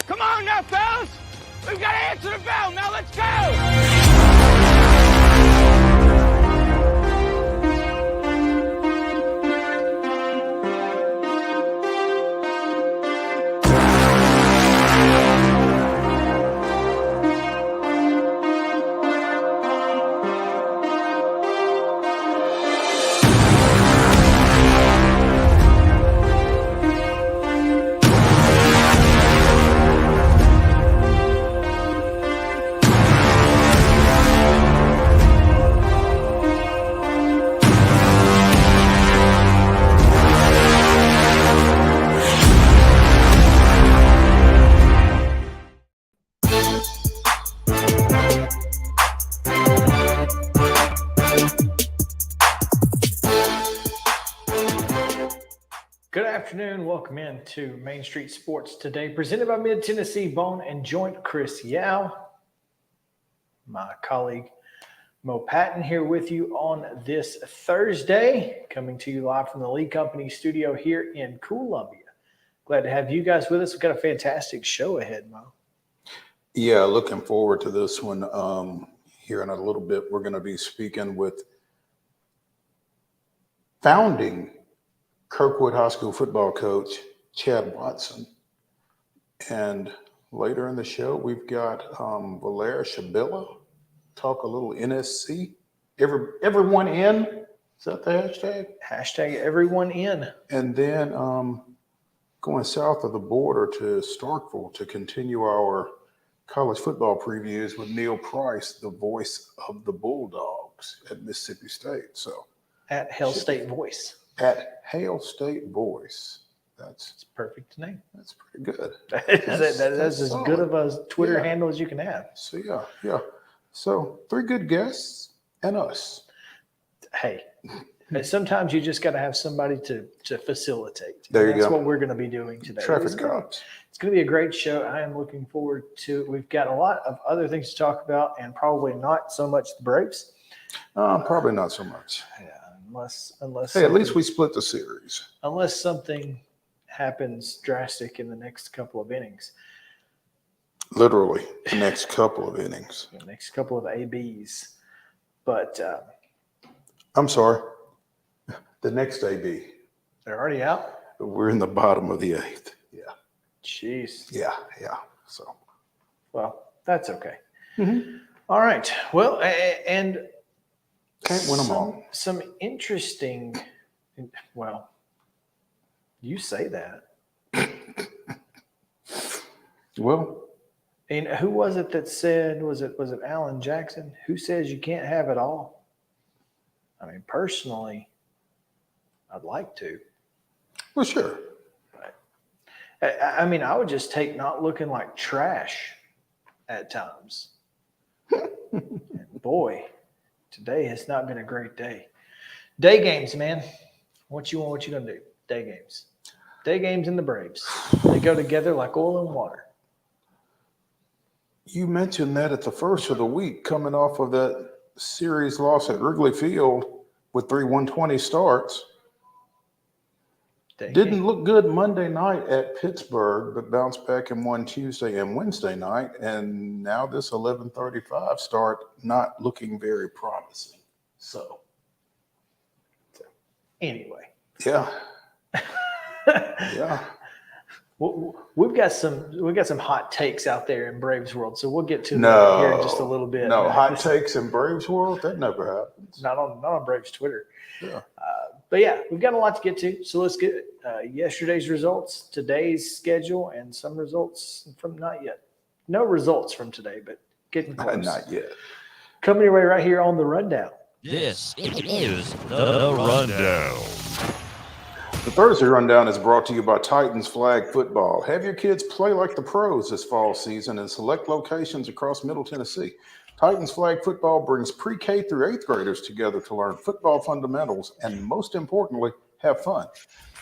Come on now, fellas! We've got to answer the bell. Now let's go! Good afternoon. Welcome in to Main Street Sports Today, presented by Mid-Tennessee Bone and Joint. Chris Yao, my colleague Mo Patton, here with you on this Thursday, coming to you live from the Lee Company studio here in Columbia. Glad to have you guys with us. We've got a fantastic show ahead, Mo. Yeah, looking forward to this one. Here in a little bit, we're going to be speaking with founding Kirkwood High School football coach Chad Watson. And later in the show, we've got Valera Shabilla talk a little NSC. Everyone in? Is that the hashtag? Hashtag everyone in. And then going south of the border to Starkville to continue our college football previews with Neil Price, the voice of the Bulldogs at Mississippi State. So At Hell State Voice. At Hail State Voice. That's a perfect name. That's pretty good. That's as solid. good of a Twitter handle as you can have. So yeah. So 3 good guests and us. Hey, sometimes you just got to have somebody to facilitate. There you That's go. what we're going to be doing today. Traffic cops. It's going to be a great show. I am looking forward to it. We've got a lot of other things to talk about, and probably not so much the Braves. Probably not so much. Yeah, unless Hey, at least we split the series. Unless something happens drastic in the next couple of innings. Literally, the next couple of innings. The next couple of ABs. But I'm sorry. The next AB. they're already out? We're in the bottom of the 8th. Yeah. Jeez. Yeah. So. Well, that's okay. Mm-hmm. All right. Well, and Can't win them all. Some interesting, well, you say that. Well. And who was it that said, was it Alan Jackson? Who says you can't have it all? I mean, personally, I'd like to. Well, sure. But I mean, I would just take not looking like trash at times. And boy, today has not been a great day. Day games, man. What you gonna do? Day games. Day games and the Braves. They go together like oil and water. You mentioned that at the first of the week, coming off of that series loss at Wrigley Field with 3 120 starts. Didn't look good Monday night at Pittsburgh, but bounced back and won Tuesday and Wednesday night. And now this 11:35 start not looking very promising. So anyway. Yeah. We've got some hot takes out there in Braves world, so we'll get to that here in just a little bit. No, hot takes in Braves world, that never happens. Not on Braves Twitter. Yeah. But yeah, we've got a lot to get to. So let's get yesterday's results, today's schedule, and some results from not yet. No results from today, but getting close. Not yet. Coming your way right here on the rundown. This is the rundown. The Thursday Rundown is brought to you by Titans Flag Football. Have your kids play like the pros this fall season in select locations across Middle Tennessee. Titans Flag Football brings pre-K through 8th graders together to learn football fundamentals and, most importantly, have fun.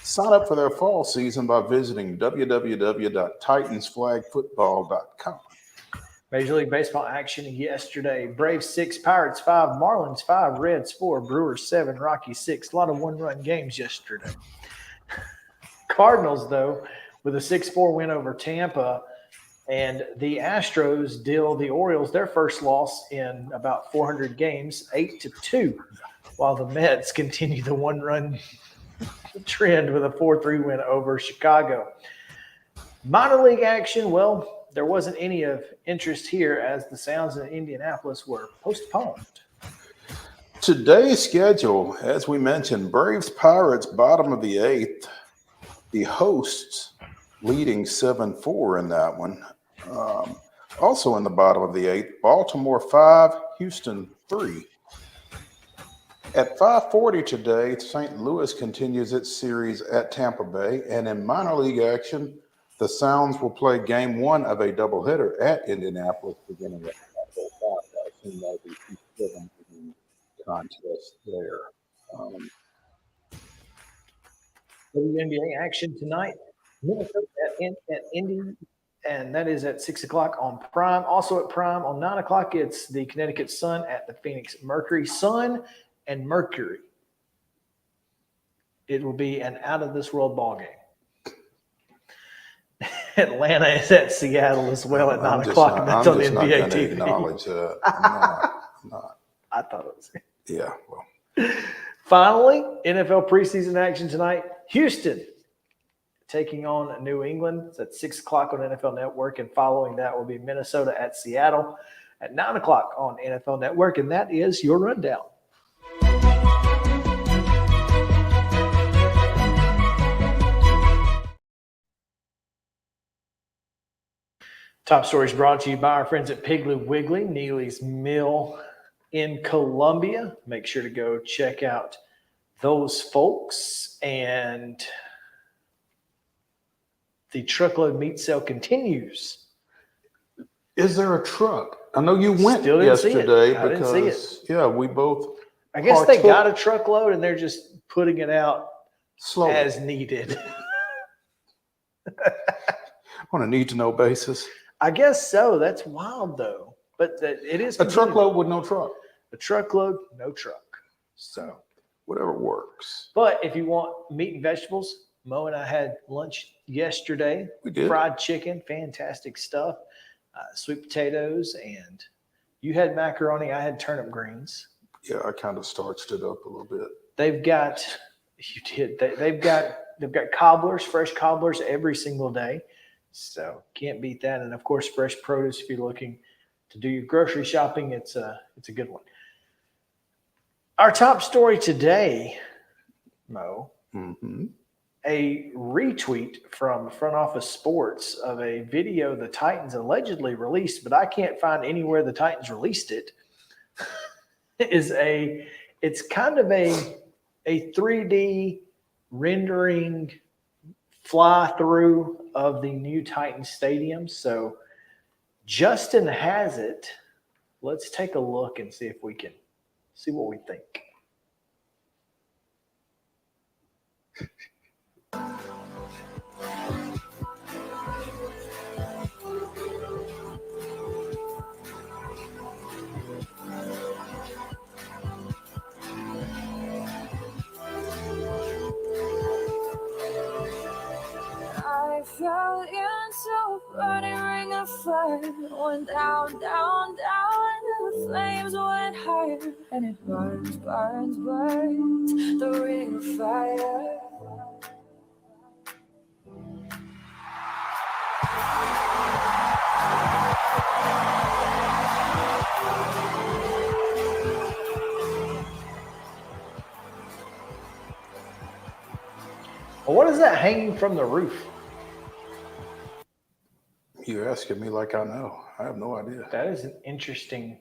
Sign up for their fall season by visiting www.titansflagfootball.com. Major League Baseball action yesterday. Braves 6, Pirates 5, Marlins 5, Reds 4, Brewers 7, Rockies 6. A lot of one-run games yesterday. Cardinals, though, with a 6-4 win over Tampa, and the Astros deal the Orioles their first loss in about 400 games, 8-2, while the Mets continue the one-run trend with a 4-3 win over Chicago. Minor league action, well, there wasn't any of interest here as the Sounds in Indianapolis were postponed. Today's schedule, as we mentioned, Braves Pirates bottom of the 8th. The hosts leading 7-4 in that one. Also in the bottom of the 8th, Baltimore 5, Houston 3. At 5:40 today, St. Louis continues its series at Tampa Bay. And in minor league action, the Sounds will play game 1 of a doubleheader at Indianapolis beginning at 5:05. I assume that'll be 2-7 contest there. WNBA action tonight. Minnesota at Indy, and that is at 6 o'clock on Prime. Also at Prime on 9 o'clock, it's the Connecticut Sun at the Phoenix Mercury. Sun and Mercury. It will be an out-of-this-world ball game. Atlanta is at Seattle as well at 9 o'clock, and that's on the NBA TV. Acknowledge that. I'm not. I thought it was. Yeah, well. Finally, NFL preseason action tonight. Houston taking on New England. It's at 6 o'clock on NFL Network, and following that will be Minnesota at Seattle at 9 o'clock on NFL Network, and that is your rundown. Top stories brought to you by our friends at Piggly Wiggly, Neely's Mill in Columbia. Make sure to go check out those folks. And the truckload meat sale continues. Is there a truck? I know you went Still didn't see it. yesterday I didn't see because, yeah, we both. I guess they got a truckload and they're just putting it out slowly as needed. On a need-to-know basis. I guess so. That's wild, though. But it is a truckload with no truck. A truckload, no truck. So whatever works. But if you want meat and vegetables, Mo and I had lunch yesterday. We did. Fried chicken, fantastic stuff. Sweet potatoes, and you had macaroni. I had turnip greens. Yeah, I kind of starched it up a little bit. They've got cobblers, fresh cobblers every single day. So can't beat that. And of course, fresh produce. If you're looking to do your grocery shopping, it's a good one. Our top story today, Mo, a retweet from Front Office Sports of a video the Titans allegedly released, but I can't find anywhere the Titans released it. It's kind of a 3D rendering fly through of the new Titans stadium. So Justin has it. Let's take a look and see if we can see what we think. I fell into a burning ring of fire. Went down, down, down, and the flames went higher. And it burns, burns, burns, the ring of fire. What is that hanging from the roof? You're asking me like I know. I have no idea. That is an interesting.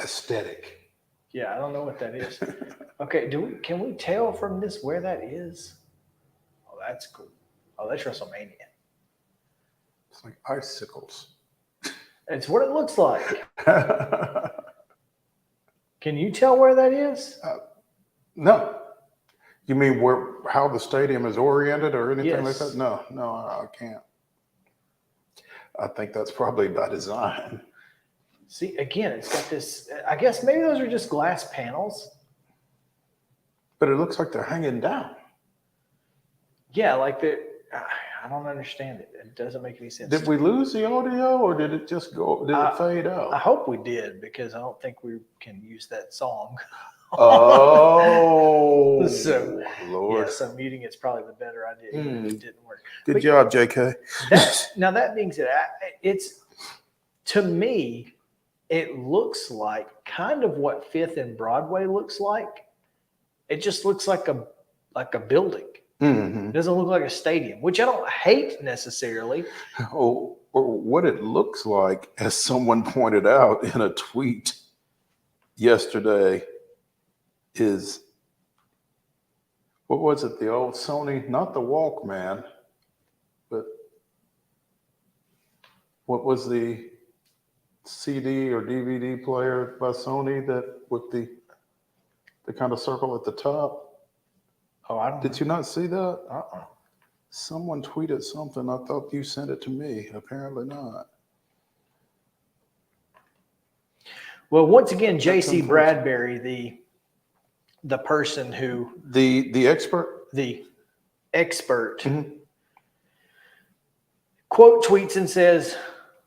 Aesthetic. Yeah, I don't know what that is. Okay, can we tell from this where that is? Oh, that's cool. Oh, that's WrestleMania. It's like icicles. It's what it looks like. Can you tell where that is? No. You mean how the stadium is oriented or anything like Yes. that? No, I can't. I think that's probably by design. See, again, it's got this. I guess maybe those are just glass panels. But it looks like they're hanging down. Yeah, like the. I don't understand it. It doesn't make any sense. Did we lose the audio or did it just go? Did it fade out? I hope we did because I don't think we can use that song. Oh, So, Lord. yeah, so muting it's probably the better idea. Even if it didn't work. Good But job, JK. Now that being said, it's to me, it looks like kind of what Fifth and Broadway looks like. It just looks like a building. Mm-hmm. It doesn't look like a stadium, which I don't hate necessarily. Oh, or what it looks like, as someone pointed out in a tweet yesterday, is what was it? The old Sony, not the Walkman, but what was the CD or DVD player by Sony that with the kind of circle at the top? Oh, I don't. Did you not see that? Uh-uh. Someone tweeted something. I thought you sent it to me. Apparently not. Well, once again, J.C. Bradbury, the person who The expert. the expert Mhm. quote tweets and says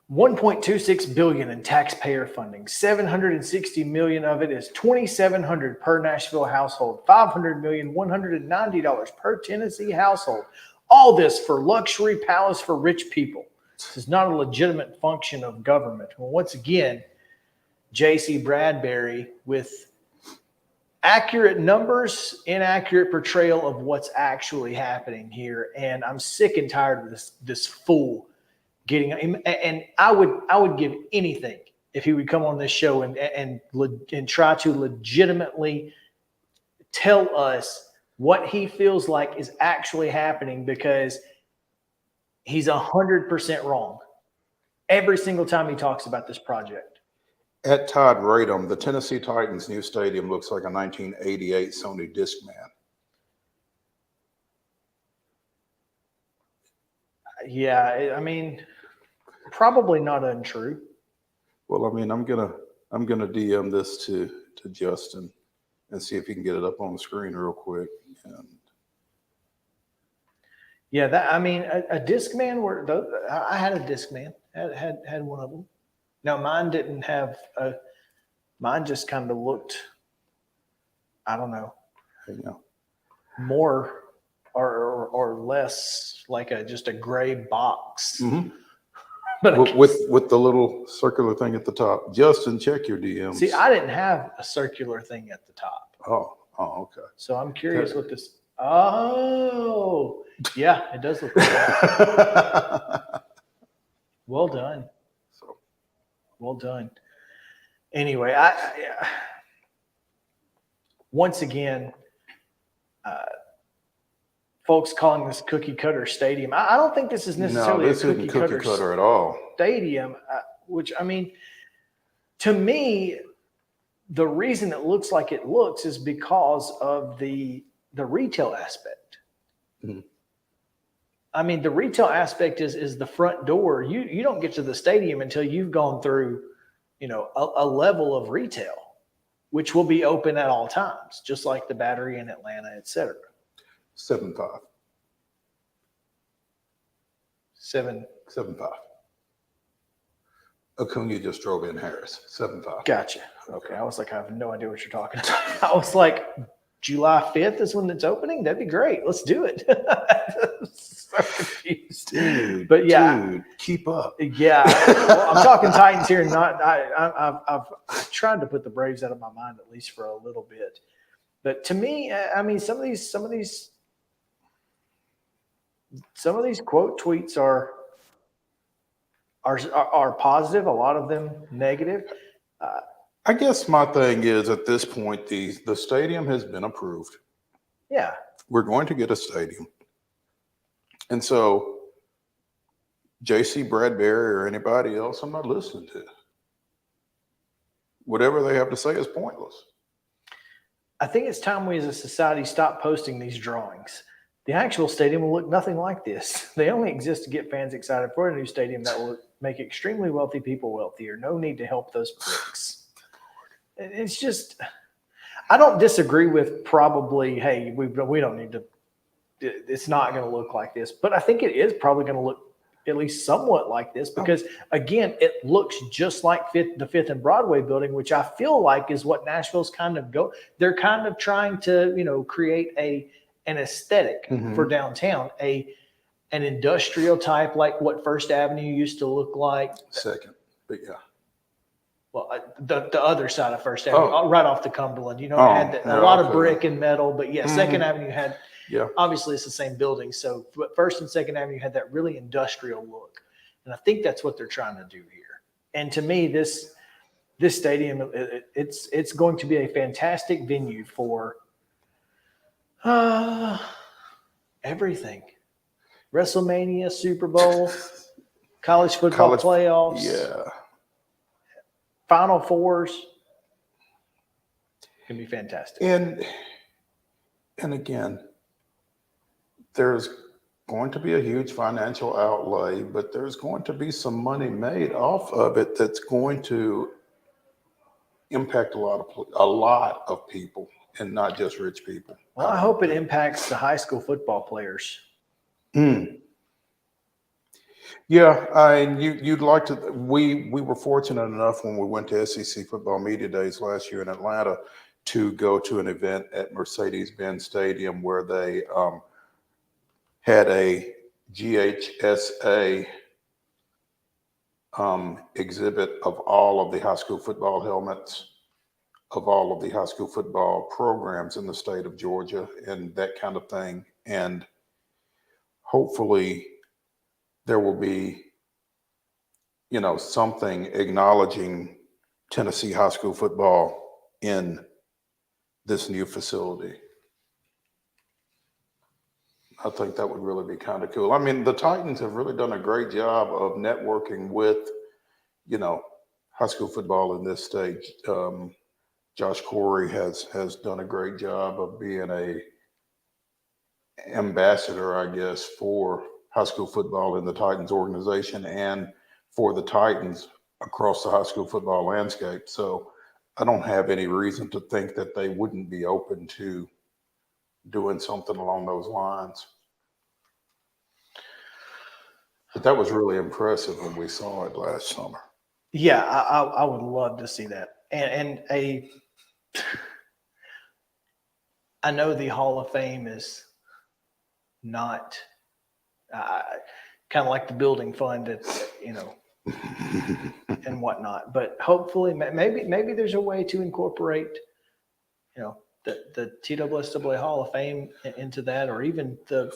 1.26 billion in taxpayer funding, 760 million of it is $2,700 per Nashville household, $500 million, $190 per Tennessee household. All this for luxury palace for rich people. This is not a legitimate function of government. Well, once again, J.C. Bradbury with accurate numbers, inaccurate portrayal of what's actually happening here. And I'm sick and tired of this fool getting, and I would give anything if he would come on this show and try to legitimately tell us what he feels like is actually happening, because he's 100% wrong every single time he talks about this project. At Todd Radom, the Tennessee Titans' new stadium looks like a 1988 Sony Discman. Yeah, I mean, probably not untrue. Well, I mean, I'm gonna DM this to Justin and see if he can get it up on the screen real quick. And yeah, a Discman. I had a Discman. Had one of them. Now mine didn't have mine just kind of looked, I don't know, more or less like just a gray box. mm-hmm. But with the little circular thing at the top. Justin, check your DMs. See, I didn't have a circular thing at the top. Oh, okay. So I'm curious what this. Oh, yeah, it does look like that. Well done. Well done. Anyway, once again, folks calling this cookie cutter stadium. I don't think this is necessarily this a cookie cutter at all. Stadium, which, I mean, to me, the reason it looks like it looks is because of the retail aspect. Mm-hmm. I mean, the retail aspect is the front door. You don't get to the stadium until you've gone through, a level of retail, which will be open at all times, just like the Battery in Atlanta, et cetera. 7.5. 7.5. Acuna just drove in Harris. 7.5. Gotcha. Okay. I was like, I have no idea what you're talking about. I was like, July 5th is when it's opening? That'd be great. Let's do it. So confused. Dude, but yeah. Dude, keep up. Yeah. Well, I'm talking Titans here. I've tried to put the Braves out of my mind at least for a little bit. But to me, I mean, some of these some of these quote tweets are positive, a lot of them negative. I guess my thing is at this point, the stadium has been approved. Yeah. We're going to get a stadium. And so J.C. Bradbury or anybody else, I'm not listening to. Whatever they have to say is pointless. I think it's time we as a society stop posting these drawings. The actual stadium will look nothing like this. They only exist to get fans excited for a new stadium that will make extremely wealthy people wealthier. No need to help those pricks. It's just, I don't disagree with probably, hey, we don't need to, it's not going to look like this. But I think it is probably going to look at least somewhat like this because, again, it looks just like the 5th and Broadway building, which I feel like is what Nashville's kind of they're kind of trying to, create an aesthetic for downtown, an industrial type, like what First Avenue used to look like. Second, but yeah. Well, the other side of First Avenue, right off the Cumberland, it had a lot of brick and metal, but yeah, Second Avenue had, obviously it's the same building. So but First and Second Avenue had that really industrial look. And I think that's what they're trying to do here. And to me, this stadium, it's going to be a fantastic venue for everything. WrestleMania, Super Bowl, college football playoffs. Yeah. Final Fours can be fantastic. And again, there's going to be a huge financial outlay, but there's going to be some money made off of it that's going to impact a lot of people and not just rich people. Well, I hope it impacts the high school football players. Yeah, you'd like to. We were fortunate enough when we went to SEC Football Media Days last year in Atlanta to go to an event at Mercedes-Benz Stadium where they had a GHSA exhibit of all of the high school football helmets of all of the high school football programs in the state of Georgia and that kind of thing. And hopefully there will be, something acknowledging Tennessee high school football in this new facility. I think that would really be kind of cool. I mean, the Titans have really done a great job of networking with, high school football in this state. Josh Corey has done a great job of being a ambassador, I guess, for high school football in the Titans organization and for the Titans across the high school football landscape. So I don't have any reason to think that they wouldn't be open to doing something along those lines. But that was really impressive when we saw it last summer. Yeah, I would love to see that. I know the Hall of Fame is not kind of like the building fund, it's, and whatnot. But hopefully, maybe there's a way to incorporate, the TSSAA Hall of Fame into that, or even the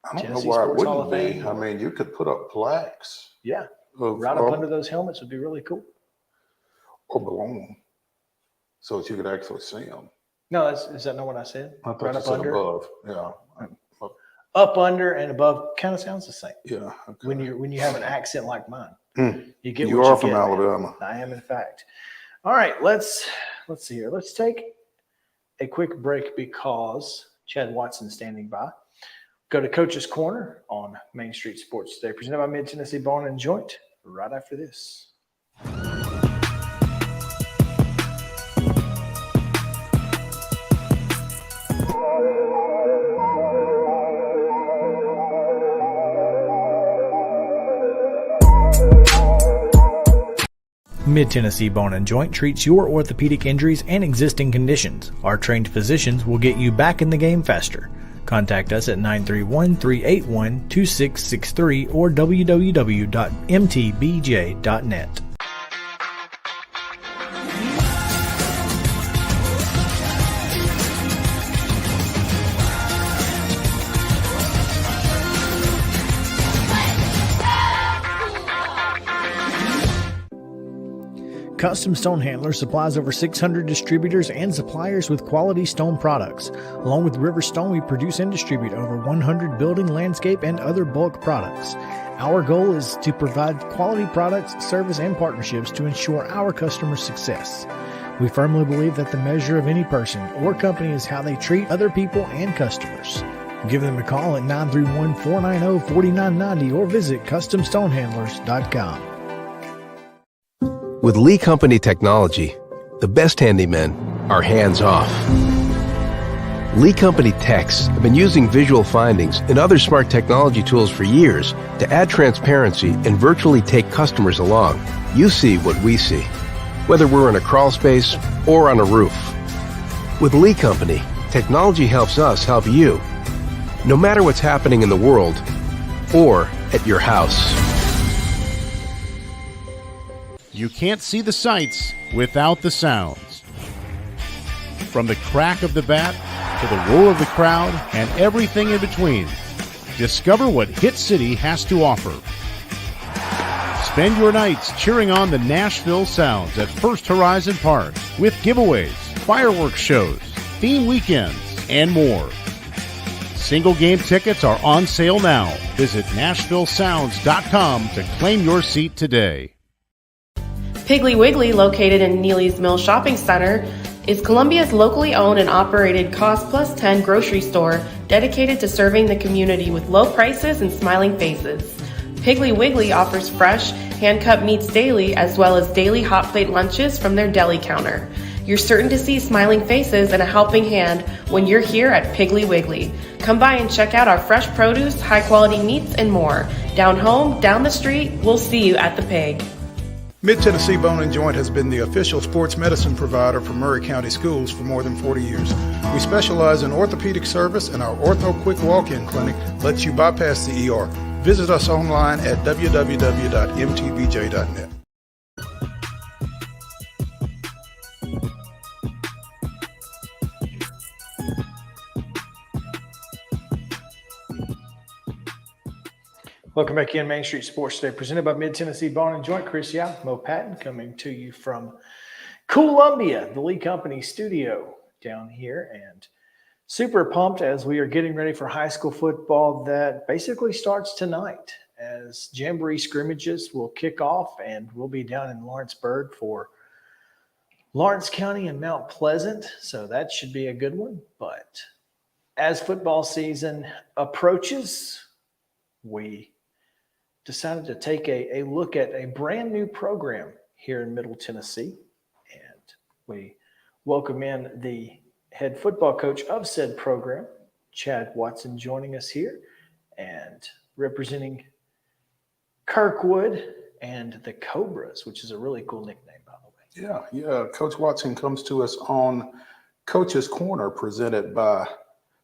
I don't Tennessee know why Sports it Hall of wouldn't be. Fame. I mean, you could put up plaques. Yeah, right up under those helmets would be really cool. Or below them, so that you could actually see them. No, is that not what I said? I thought Right you up said under? above. Yeah. Up under and above kind of sounds the same. Yeah. Okay. When you have an accent like mine, you get. You what are you from get, Alabama. man. I am, in fact. All right, let's see here. Let's take a quick break because Chad Watson's standing by. Go to Coach's Corner on Main Street Sports Today, presented by Mid-Tennessee Bone and Joint, right after this. Mid-Tennessee Bone and Joint treats your orthopedic injuries and existing conditions. Our trained physicians will get you back in the game faster. Contact us at 931-381-2663 or www.mtbj.net. Custom Stone Handler supplies over 600 distributors and suppliers with quality stone products. Along with River Stone, we produce and distribute over 100 building, landscape, and other bulk products. Our goal is to provide quality products, service, and partnerships to ensure our customers' success. We firmly believe that the measure of any person or company is how they treat other people and customers. Give them a call at 931-490-4990 or visit CustomStonehandlers.com. With Lee Company technology, the best handymen are hands-off. Lee Company techs have been using visual findings and other smart technology tools for years to add transparency and virtually take customers along. You see what we see, whether we're in a crawl space or on a roof. With Lee Company, technology helps us help you, no matter what's happening in the world or at your house. You can't see the sights without the sounds. From the crack of the bat to the roar of the crowd and everything in between, discover what Hit City has to offer. Spend your nights cheering on the Nashville Sounds at First Horizon Park with giveaways, fireworks shows, theme weekends, and more. Single game tickets are on sale now. Visit NashvilleSounds.com to claim your seat today. Piggly Wiggly, located in Neely's Mill Shopping Center, is Columbia's locally owned and operated Cost Plus 10 grocery store dedicated to serving the community with low prices and smiling faces. Piggly Wiggly offers fresh, hand-cut meats daily as well as daily hot plate lunches from their deli counter. You're certain to see smiling faces and a helping hand when you're here at Piggly Wiggly. Come by and check out our fresh produce, high-quality meats, and more. Down home, down the street, we'll see you at the Pig. Mid-Tennessee Bone and Joint has been the official sports medicine provider for Murray County Schools for more than 40 years. We specialize in orthopedic service, and our Ortho Quick Walk-In Clinic lets you bypass the ER. Visit us online at www.mtbj.net. Welcome back in Main Street Sports Today, presented by Mid-Tennessee Bone and Joint. Chris Yao, Mo Patton, coming to you from Columbia, the Lee Company studio down here, and super pumped as we are getting ready for high school football that basically starts tonight as Jamboree scrimmages will kick off, and we'll be down in Lawrenceburg for Lawrence County and Mount Pleasant, so that should be a good one. But as football season approaches, we decided to take a look at a brand new program here in Middle Tennessee. And we welcome in the head football coach of said program, Chad Watson, joining us here and representing Kirkwood and the Cobras, which is a really cool nickname, by the way. Yeah. Coach Watson comes to us on Coach's Corner, presented by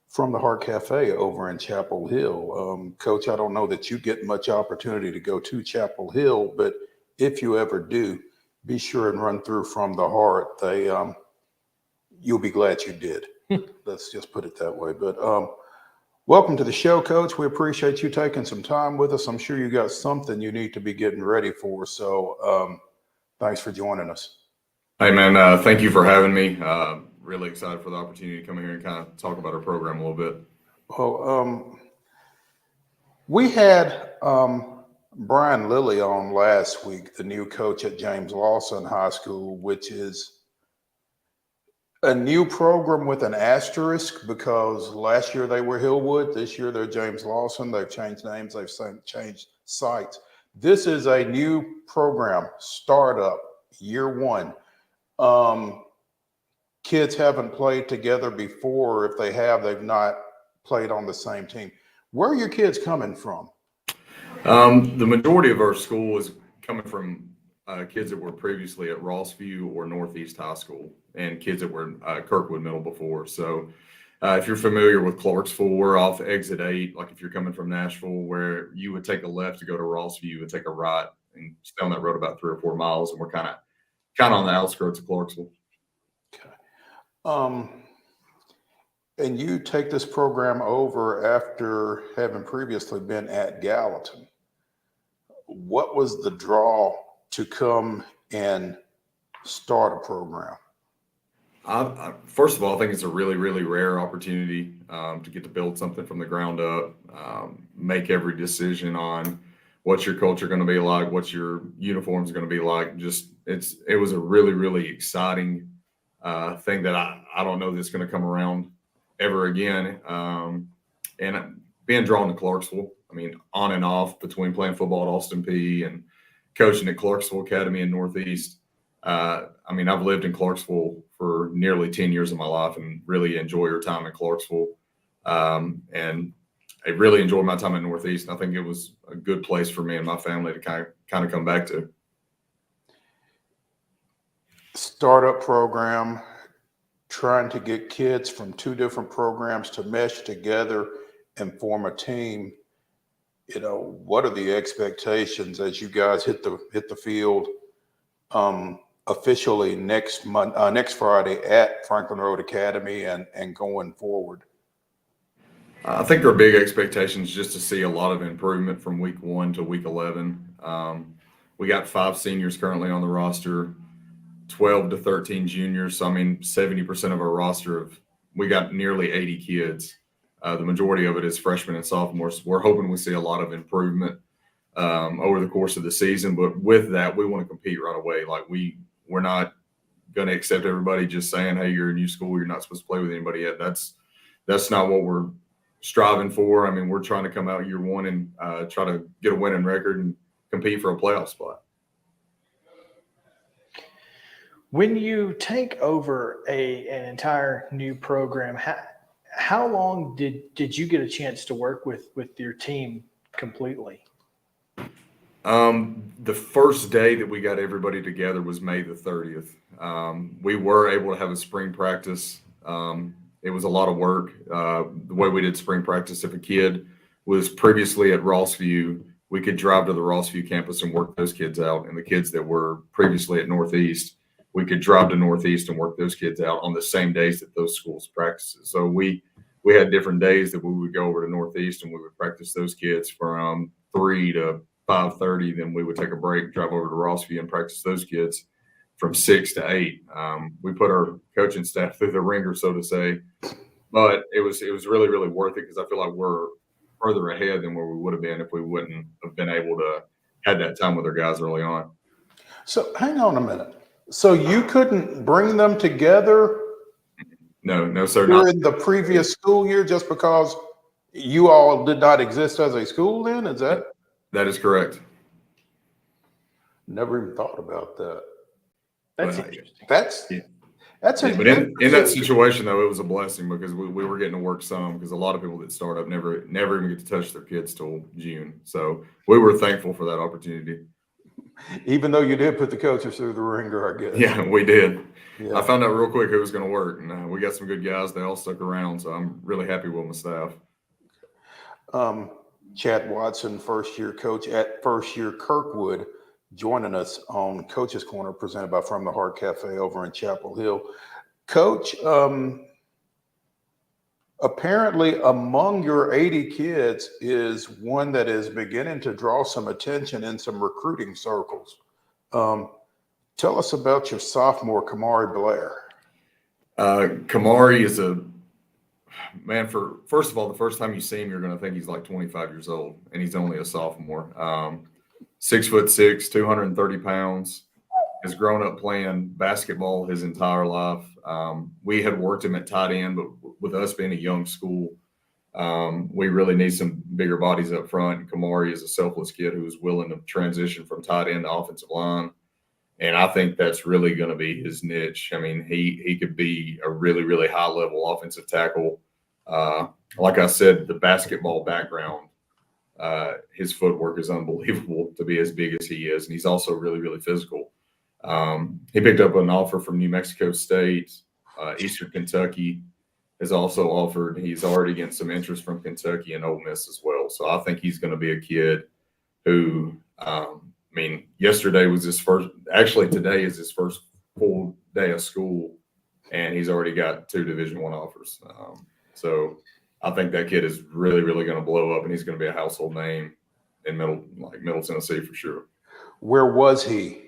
From the Heart Cafe over in Chapel Hill. Coach, I don't know that you get much opportunity to go to Chapel Hill, but if you ever do, be sure and run through From the Heart. You'll be glad you did. Let's just put it that way. But welcome to the show, Coach. We appreciate you taking some time with us. I'm sure you got something you need to be getting ready for. So thanks for joining us. Hey, man, thank you for having me. Really excited for the opportunity to come here and kind of talk about our program a little bit. Well, we had Brian Lilly on last week, the new coach at James Lawson High School, which is a new program with an asterisk because last year they were Hillwood. This year they're James Lawson. They've changed names. They've changed sites. This is a new program, startup, year one. Kids haven't played together before. If they have, they've not played on the same team. Where are your kids coming from? The majority of our school is coming from kids that were previously at Rossview or Northeast High School and kids that were Kirkwood Middle before. So if you're familiar with Clarksville, we're off exit 8. Like if you're coming from Nashville, where you would take a left to go to Rossview and take a right and stay on that road about 3 or 4 miles. And we're kind of on the outskirts of Clarksville. Okay. And you take this program over after having previously been at Gallatin. What was the draw to come and start a program? First of all, I think it's a really, really rare opportunity to get to build something from the ground up, make every decision on what's your culture going to be like, what's your uniforms going to be like. It was a really, really exciting thing that I don't know that's going to come around ever again. And being drawn to Clarksville, I mean, on and off between playing football at Austin Peay and coaching at Clarksville Academy in Northeast. I mean, I've lived in Clarksville for nearly 10 years of my life and really enjoy your time in Clarksville. And I really enjoyed my time in Northeast. And I think it was a good place for me and my family to kind of come back to. Startup program, trying to get kids from two different programs to mesh together and form a team. You know, what are the expectations as you guys hit the field officially next Friday at Franklin Road Academy and going forward? I think there are big expectations just to see a lot of improvement from week 1 to week 11. We got 5 seniors currently on the roster, 12 to 13 juniors. So, I mean, 70% of our roster we got nearly 80 kids. The majority of it is freshmen and sophomores. We're hoping we see a lot of improvement over the course of the season. But with that, we want to compete right away. Like we're not going to accept everybody just saying, hey, you're a new school, you're not supposed to play with anybody yet. That's not what we're striving for. I mean, we're trying to come out year 1 and try to get a winning record and compete for a playoff spot. When you take over an entire new program, how long did you get a chance to work with your team completely? The first day that we got everybody together was May the 30th. We were able to have a spring practice. It was a lot of work. The way we did spring practice, if a kid was previously at Rossview, we could drive to the Rossview campus and work those kids out. And the kids that were previously at Northeast, we could drive to Northeast and work those kids out on the same days that those schools practices. So we had different days that we would go over to Northeast and we would practice those kids from 3 to 5:30. Then we would take a break, drive over to Rossview and practice those kids from 6 to 8. We put our coaching staff through the ringer, so to say, but it was really, really worth it because I feel like we're further ahead than where we would have been if we wouldn't have been able to have that time with our guys early on. So hang on a minute. So you couldn't bring them together? No, sir. During the previous school year, just because you all did not exist as a school then? Is that? That is correct. Never even thought about that. That's interesting. But in that situation, though, it was a blessing because we were getting to work some because a lot of people that start up never even get to touch their kids till June. So we were thankful for that opportunity. Even though you did put the coaches through the ringer, I guess. Yeah, we did. Yeah. I found out real quick who was going to work, and we got some good guys. They all stuck around, so I'm really happy with my staff. Chad Watson, first-year coach at first-year Kirkwood, joining us on Coach's Corner, presented by From the Heart Cafe over in Chapel Hill. Coach, apparently among your 80 kids is one that is beginning to draw some attention in some recruiting circles. Tell us about your sophomore, Kamari Blair. Kamari is a man. First of all, the first time you see him, you're going to think he's like 25 years old, and he's only a sophomore. 6'6", 230 pounds. Has grown up playing basketball his entire life. We had worked him at tight end, but with us being a young school, we really need some bigger bodies up front. Kamari is a selfless kid who is willing to transition from tight end to offensive line. And I think that's really going to be his niche. I mean, he could be a really, really high-level offensive tackle. Like I said, the basketball background, his footwork is unbelievable to be as big as he is. And he's also really, really physical. He picked up an offer from New Mexico State. Eastern Kentucky has also offered. He's already getting some interest from Kentucky and Ole Miss as well. So I think he's going to be a kid who, yesterday was his first – actually today is his first full day of school, and he's already got 2 Division I offers. So I think that kid is really, really going to blow up, and he's going to be a household name in Middle Tennessee for sure. Where was he?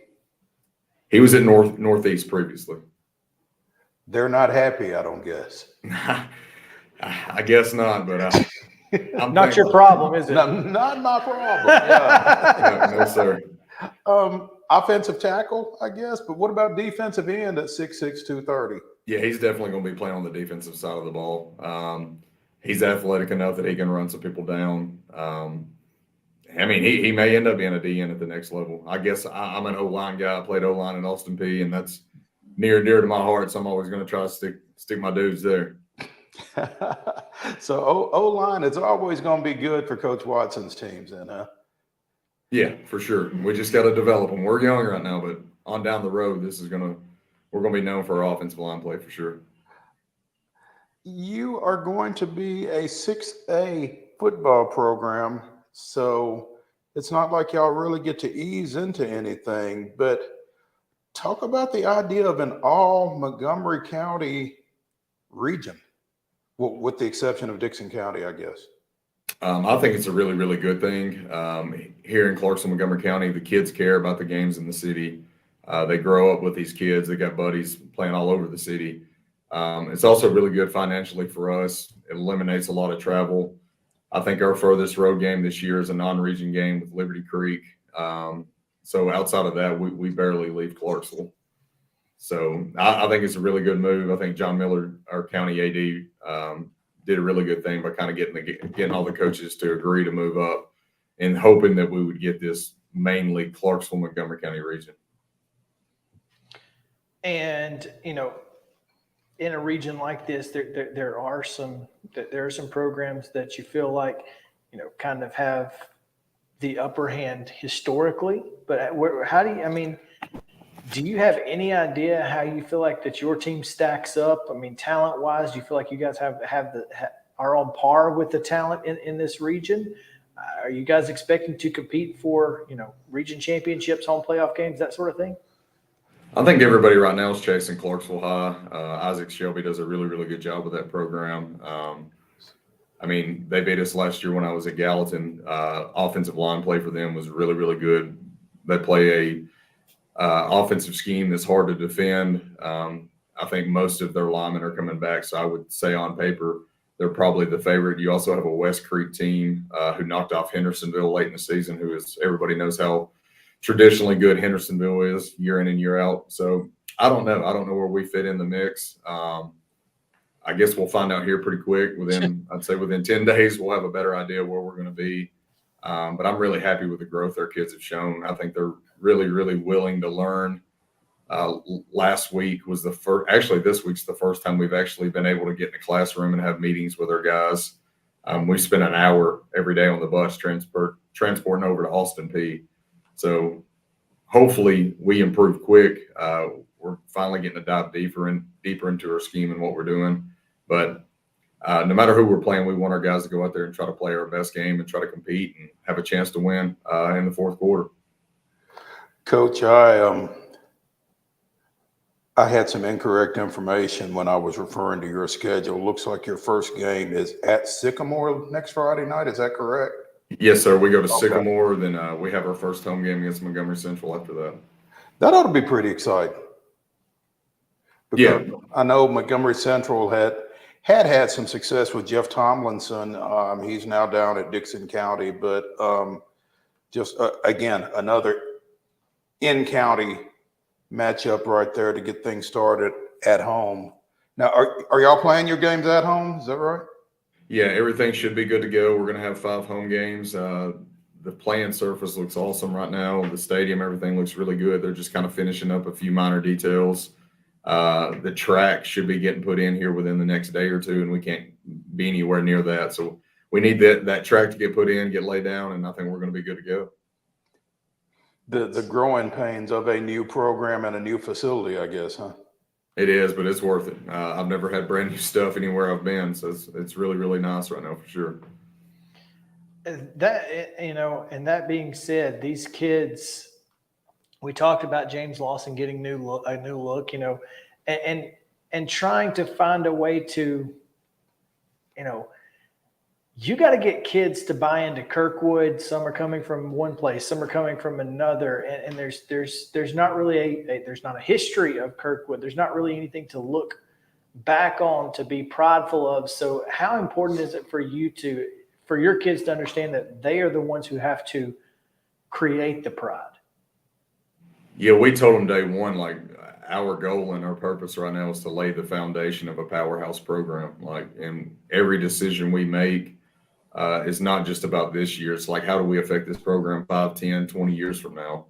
He was at Northeast previously. They're not happy, I don't guess. I guess not, but I'm Not your problem, is it? Not my problem. Yeah. No, sir. Offensive tackle, I guess, but what about defensive end at 6'6", 230? Yeah, he's definitely going to be playing on the defensive side of the ball. He's athletic enough that he can run some people down. I mean, he may end up being a DN at the next level. I guess I'm an O-line guy. I played O-line in Austin Peay, and that's near and dear to my heart, so I'm always going to try to stick my dudes there. So O-line is always going to be good for Coach Watson's teams then, huh? Yeah, for sure. We just got to develop them. We're young right now, but on down the road, we're going to be known for our offensive line play for sure. You are going to be a 6A football program, so it's not like y'all really get to ease into anything, but talk about the idea of an all Montgomery County region, with the exception of Dixon County, I guess. I think it's a really, really good thing. Here in Clarksville, Montgomery County, the kids care about the games in the city. They grow up with these kids. They got buddies playing all over the city. It's also really good financially for us. It eliminates a lot of travel. I think our furthest road game this year is a non-region game with Liberty Creek. So outside of that, we barely leave Clarksville. So I think it's a really good move. I think John Miller, our county AD, did a really good thing by kind of getting all the coaches to agree to move up and hoping that we would get this mainly Clarksville, Montgomery County region. And, in a region like this, there are some programs that you feel like, kind of have the upper hand historically, but do you have any idea how you feel like that your team stacks up? I mean, talent wise, do you feel like you guys are on par with the talent in this region? Are you guys expecting to compete for, region championships, home playoff games, that sort of thing? I think everybody right now is chasing Clarksville high. Isaac Shelby does a really, really good job with that program. They beat us last year when I was at Gallatin. Offensive line play for them was really, really good. They play a offensive scheme that's hard to defend. I think most of their linemen are coming back, so I would say on paper they're probably the favorite. You also have a West Creek team who knocked off Hendersonville late in the season, everybody knows how traditionally good Hendersonville is year in and year out. So I don't know. I don't know where we fit in the mix. I guess we'll find out here pretty quick. I'd say within 10 days, we'll have a better idea where we're going to be. But I'm really happy with the growth our kids have shown. I think they're really, really willing to learn. Last week was this week's the first time we've actually been able to get in a classroom and have meetings with our guys. We spent an hour every day on the bus transporting over to Austin Peay. So hopefully we improve quick. We're finally getting to dive deeper into our scheme and what we're doing. But no matter who we're playing, we want our guys to go out there and try to play our best game and try to compete and have a chance to win in the fourth quarter. Coach, I had some incorrect information when I was referring to your schedule. Looks like your first game is at Sycamore next Friday night. Is that correct? Yes, sir. We go to Sycamore, then we have our first home game against Montgomery Central after that. That ought to be pretty exciting. Because I know Montgomery Central had some success with Jeff Tomlinson. He's now down at Dixon County, but again, another in-county matchup right there to get things started at home. Now, are y'all playing your games at home? Is that right? Yeah, everything should be good to go. We're going to have 5 home games. The playing surface looks awesome right now. The stadium, everything looks really good. They're just kind of finishing up a few minor details. The track should be getting put in here within the next day or two, and we can't be anywhere near that. So we need that track to get put in, get laid down, and I think we're going to be good to go. The growing pains of a new program and a new facility, I guess, huh? It is, but it's worth it. I've never had brand new stuff anywhere I've been, so it's really, really nice right now for sure. And that being said, these kids, we talked about James Lawson getting a new look, and trying to find a way to, you got to get kids to buy into Kirkwood. Some are coming from one place, some are coming from another, and there's not really there's not a history of Kirkwood. There's not really anything to look back on to be prideful of. So how important is it for your kids to understand that they are the ones who have to create the pride? Yeah, we told them day one, like, our goal and our purpose right now is to lay the foundation of a powerhouse program. Like, and every decision we make is not just about this year. It's like, how do we affect this program 5, 10, 20 years from now?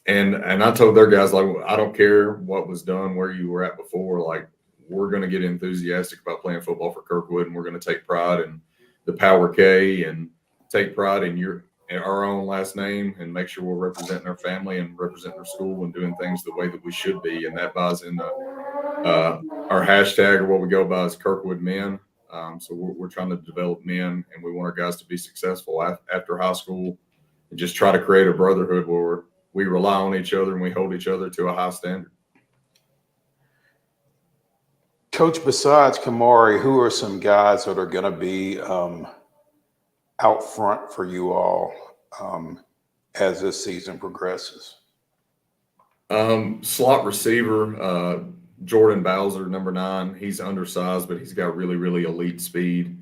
And I told their guys, like, I don't care what was done, where you were at before. Like, we're going to get enthusiastic about playing football for Kirkwood, and we're going to take pride in the Power K and take pride in our own last name, and make sure we're representing our family and representing our school and doing things the way that we should be. And that buys into our hashtag, or what we go by, is Kirkwood Men. So we're trying to develop men, and we want our guys to be successful after high school, and just try to create a brotherhood where we rely on each other and we hold each other to a high standard. Coach, besides Kamari, who are some guys that are going to be out front for you all as this season progresses? Slot receiver, Jordan Bowser, number 9. He's undersized, but he's got really, really elite speed.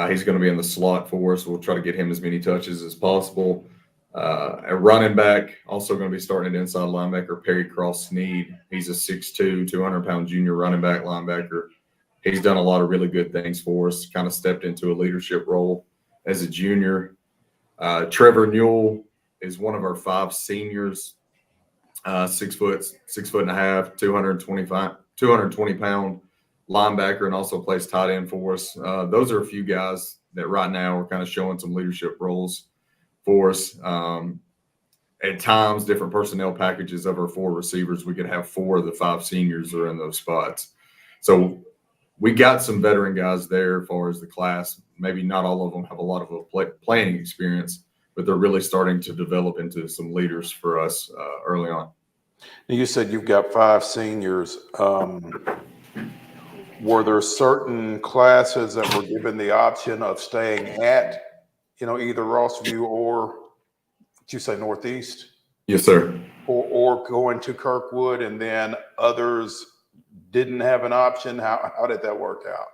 He's going to be in the slot for us. We'll try to get him as many touches as possible. A running back, also going to be starting at inside linebacker, Perry Cross-Sneed. He's a 6'2", 200-pound junior running back linebacker. He's done a lot of really good things for us, kind of stepped into a leadership role as a junior. Trevor Newell is one of our 5 seniors, 6 foot and a half, 220-pound linebacker, and also plays tight end for us. Those are a few guys that right now are kind of showing some leadership roles for us. At times, different personnel packages of our 4 receivers, we could have 4 of the 5 seniors are in those spots. So we got some veteran guys there as far as the class. Maybe not all of them have a lot of playing experience, but they're really starting to develop into some leaders for us early on. You said you've got 5 seniors. Were there certain classes that were given the option of staying at, either Rossview or, did you say Northeast? Yes, sir. Or going to Kirkwood, and then others didn't have an option? How did that work out?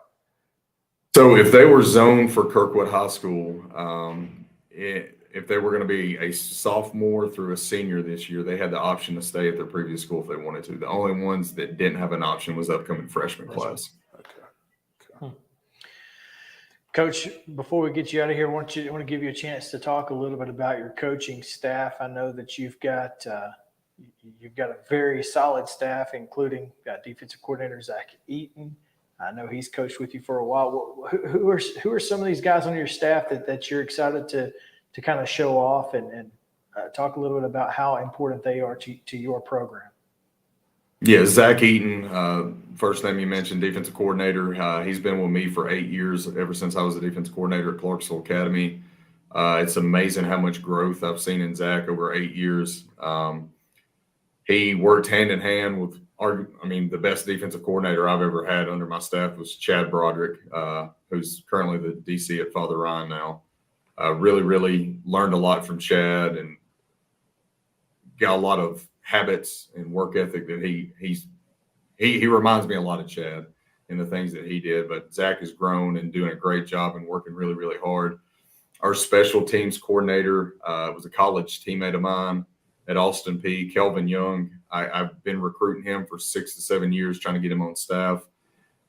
So if they were zoned for Kirkwood High School, if they were going to be a sophomore through a senior this year, they had the option to stay at their previous school if they wanted to. The only ones that didn't have an option was the upcoming freshman class. Okay. Coach, before we get you out of here, I want to give you a chance to talk a little bit about your coaching staff. I know that you've got a very solid staff, including defensive coordinator Zach Eaton. I know he's coached with you for a while. Who are some of these guys on your staff that you're excited to kind of show off and talk a little bit about how important they are to your program? Yeah, Zach Eaton, first name you mentioned, defensive coordinator. He's been with me for 8 years, ever since I was the defensive coordinator at Clarksville Academy. It's amazing how much growth I've seen in Zach over 8 years. He worked hand in hand with the best defensive coordinator I've ever had under my staff was Chad Broderick, who's currently the DC at Father Ryan now. Really, really learned a lot from Chad and got a lot of habits and work ethic that he reminds me a lot of Chad in the things that he did. But Zach has grown and doing a great job and working really, really hard. Our special teams coordinator was a college teammate of mine at Austin P, Kelvin Young. I've been recruiting him for 6 to 7 years, trying to get him on staff.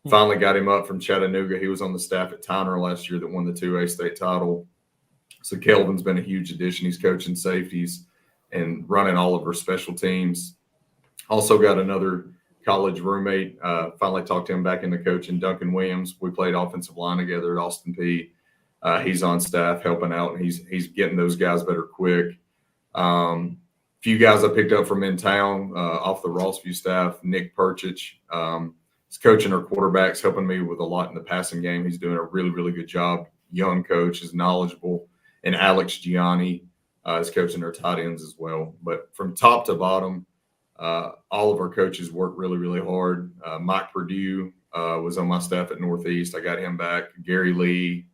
Finally got him up from Chattanooga. He was on the staff at Tyner last year that won the 2A state title. So Kelvin's been a huge addition. He's coaching safeties and running all of our special teams. Also got another college roommate. Finally talked him back into coaching, Duncan Williams. We played offensive line together at Austin P. He's on staff helping out, and he's getting those guys better quick. Few guys I picked up from in town off the Rossview staff. Nick Perchich is coaching our quarterbacks, helping me with a lot in the passing game. He's doing a really, really good job. Young coach, is knowledgeable. And Alex Gianni is coaching our tight ends as well. But from top to bottom, all of our coaches work really, really hard. Mike Purdue was on my staff at Northeast. I got him back. Gary Lee,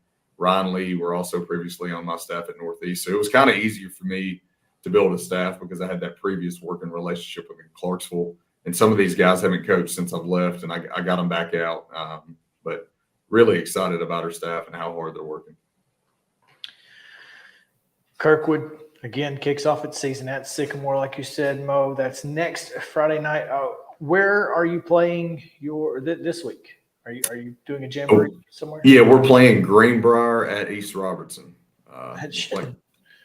Ryan Lee were also previously on my staff at Northeast. So it was kind of easier for me to build a staff because I had that previous working relationship with Clarksville. And some of these guys haven't coached since I've left, and I got them back out. But really excited about our staff and how hard they're working. Kirkwood, again, kicks off its season at Sycamore, like you said, Mo. That's next Friday night. Where are you playing this week? Are you doing a jamboree somewhere? Yeah, we're playing Greenbrier at East Robertson. Playing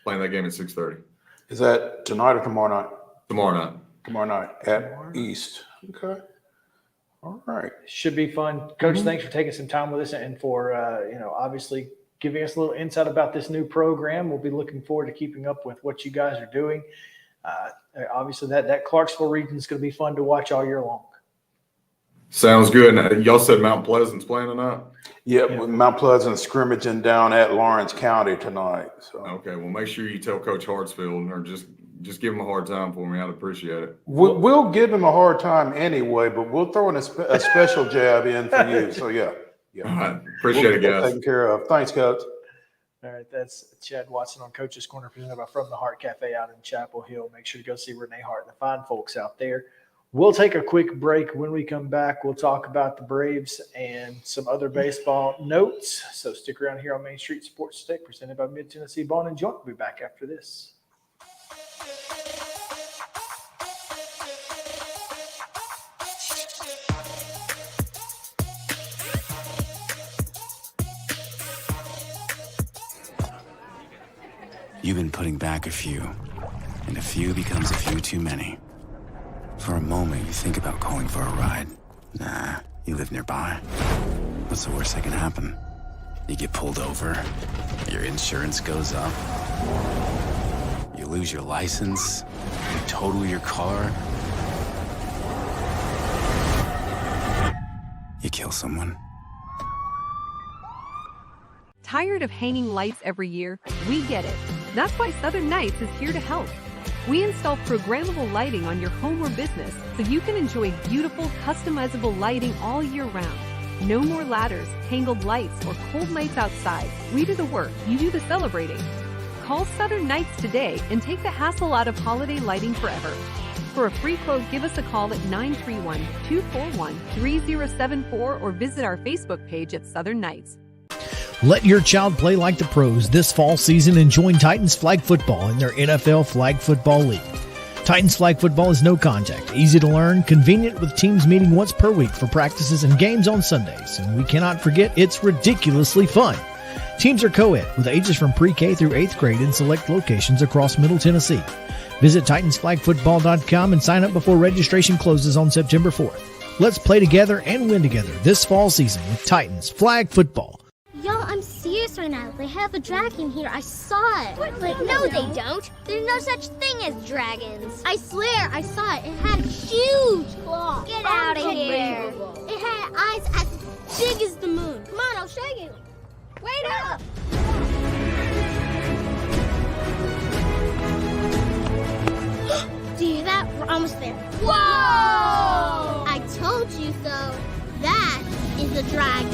that game at 6:30. Is that tonight or tomorrow night? Tomorrow night. Tomorrow night at East. Okay. All right. Should be fun. Coach, thanks for taking some time with us and for, obviously giving us a little insight about this new program. We'll be looking forward to keeping up with what you guys are doing. Obviously, that Clarksville region is going to be fun to watch all year long. Sounds good. Now, y'all said Mount Pleasant's playing tonight? Yeah, Mount Pleasant scrimmaging down at Lawrence County tonight. So. Okay, well, make sure you tell Coach Hartsfield or just give him a hard time for me. I'd appreciate it. We'll give him a hard time anyway, but we'll throw in a special jab in for you. So, yeah. All right. Appreciate it, guys. Taken care of. Thanks, Coach. All right, that's Chad Watson on Coach's Corner, presented by From the Heart Cafe out in Chapel Hill. Make sure to go see Renee Hart and the fine folks out there. We'll take a quick break. When we come back, we'll talk about the Braves and some other baseball notes. So stick around here on Main Street Sports Today, presented by Mid-Tennessee Bone and Joint. We'll be back after this. You've been putting back a few, and a few becomes a few too many. For a moment, you think about calling for a ride. Nah, you live nearby. What's the worst that can happen? You get pulled over, your insurance goes up, you lose your license, you total your car, you kill someone. Tired of hanging lights every year? We get it. That's why Southern Nights is here to help. We install programmable lighting on your home or business so you can enjoy beautiful, customizable lighting all year round. No more ladders, tangled lights, or cold nights outside. We do the work, you do the celebrating. Call Southern Nights today and take the hassle out of holiday lighting forever. For a free quote, give us a call at 931-241-3074 or visit our Facebook page at Southern Nights. Let your child play like the pros this fall season and join Titans Flag Football in their NFL Flag Football League. Titans Flag Football is no contact, easy to learn, convenient with teams meeting once per week for practices and games on Sundays. And we cannot forget it's ridiculously fun. Teams are co-ed with ages from pre-K through 8th grade in select locations across Middle Tennessee. Visit TitansFlagFootball.com and sign up before registration closes on September 4th. Let's play together and win together this fall season with Titans Flag Football. Y'all, I'm serious right now. They have a dragon here. I saw it. But no, they don't. There's no such thing as dragons. I swear, I saw it. It had huge claws. Get out of here. It had eyes as big as the moon. Come on, I'll show you. Wait up. Do you hear that? We're almost there. Whoa! I told you so. That is a dragon.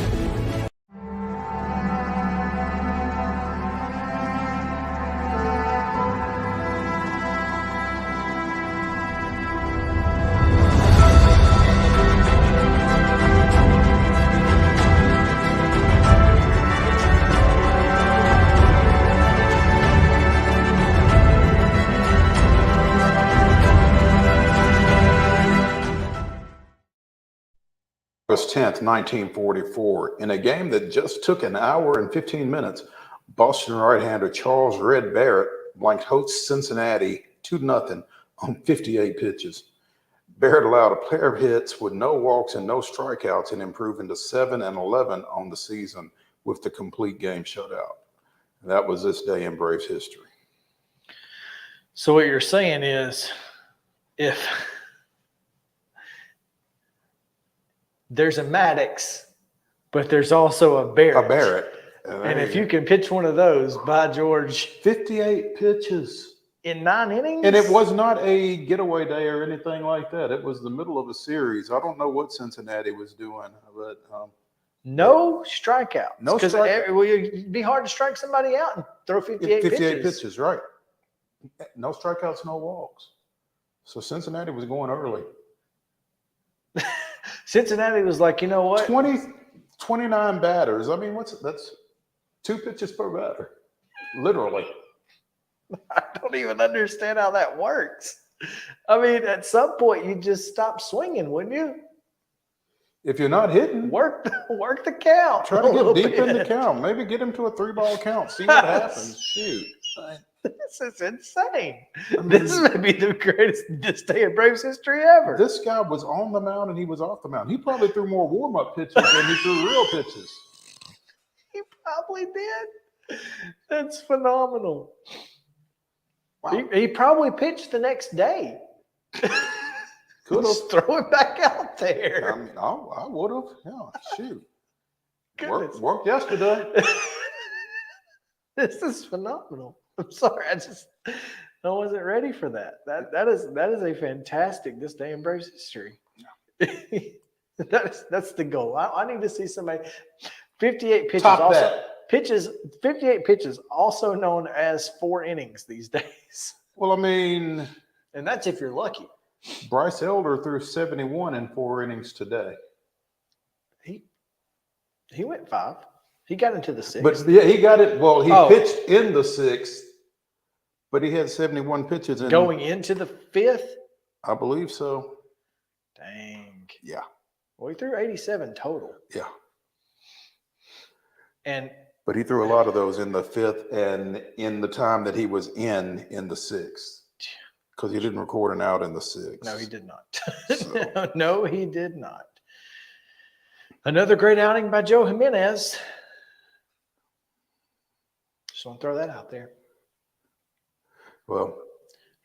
August 10th, 1944. In a game that just took an hour and 15 minutes, Boston right-hander Charles "Red" Barrett blanked host Cincinnati 2-0 on 58 pitches. Barrett allowed a pair of hits with no walks and no strikeouts and improved into 7-11 on the season with the complete game shutout. That was this day in Braves history. So what you're saying is, if there's a Maddox, but there's also a Barrett. A Barrett. And if you can pitch one of those, by George. 58 pitches. In 9 innings? And it was not a getaway day or anything like that. It was the middle of a series. I don't know what Cincinnati was doing, but No strikeouts. No Because strike. it'd be hard to strike somebody out and throw 58 pitches. Right. No strikeouts, no walks. So Cincinnati was going early. Cincinnati was like, you know what? 29 batters. I mean, that's 2 pitches per batter. Literally. I don't even understand how that works. I mean, at some point, you just stop swinging, wouldn't you? If you're not hitting, work the count. Try to get deep in the count. Maybe get him to a 3-ball count. See what happens. Shoot. This is insane. This may be the greatest day in Braves history ever. This guy was on the mound and he was off the mound. He probably threw more warm-up pitches than he threw real pitches. He probably did. That's phenomenal. Wow. He probably pitched the next day. Could have throw it back out there. I mean, I would have. Yeah, shoot. Goodness. Worked yesterday. This is phenomenal. I'm sorry, I wasn't ready for that. That is a fantastic this day in Braves history. That's the goal. I need to see somebody 58 pitches. Top that. 58 pitches, also known as 4 innings these days. Well, I mean, and that's if you're lucky. Bryce Elder threw 71 in 4 innings today. He went 5. He got into the 6th. But yeah, he got it. Well, he pitched in the 6th, but he had 71 pitches going into the 5th. I believe so. Dang. Yeah. Well, he threw 87 total. Yeah. But he threw a lot of those in the 5th and in the time that he was in the 6th. Because he didn't record an out in the 6th. No, he did not. So. No, he did not. Another great outing by Joe Jimenez. Just want to throw that out there. Well,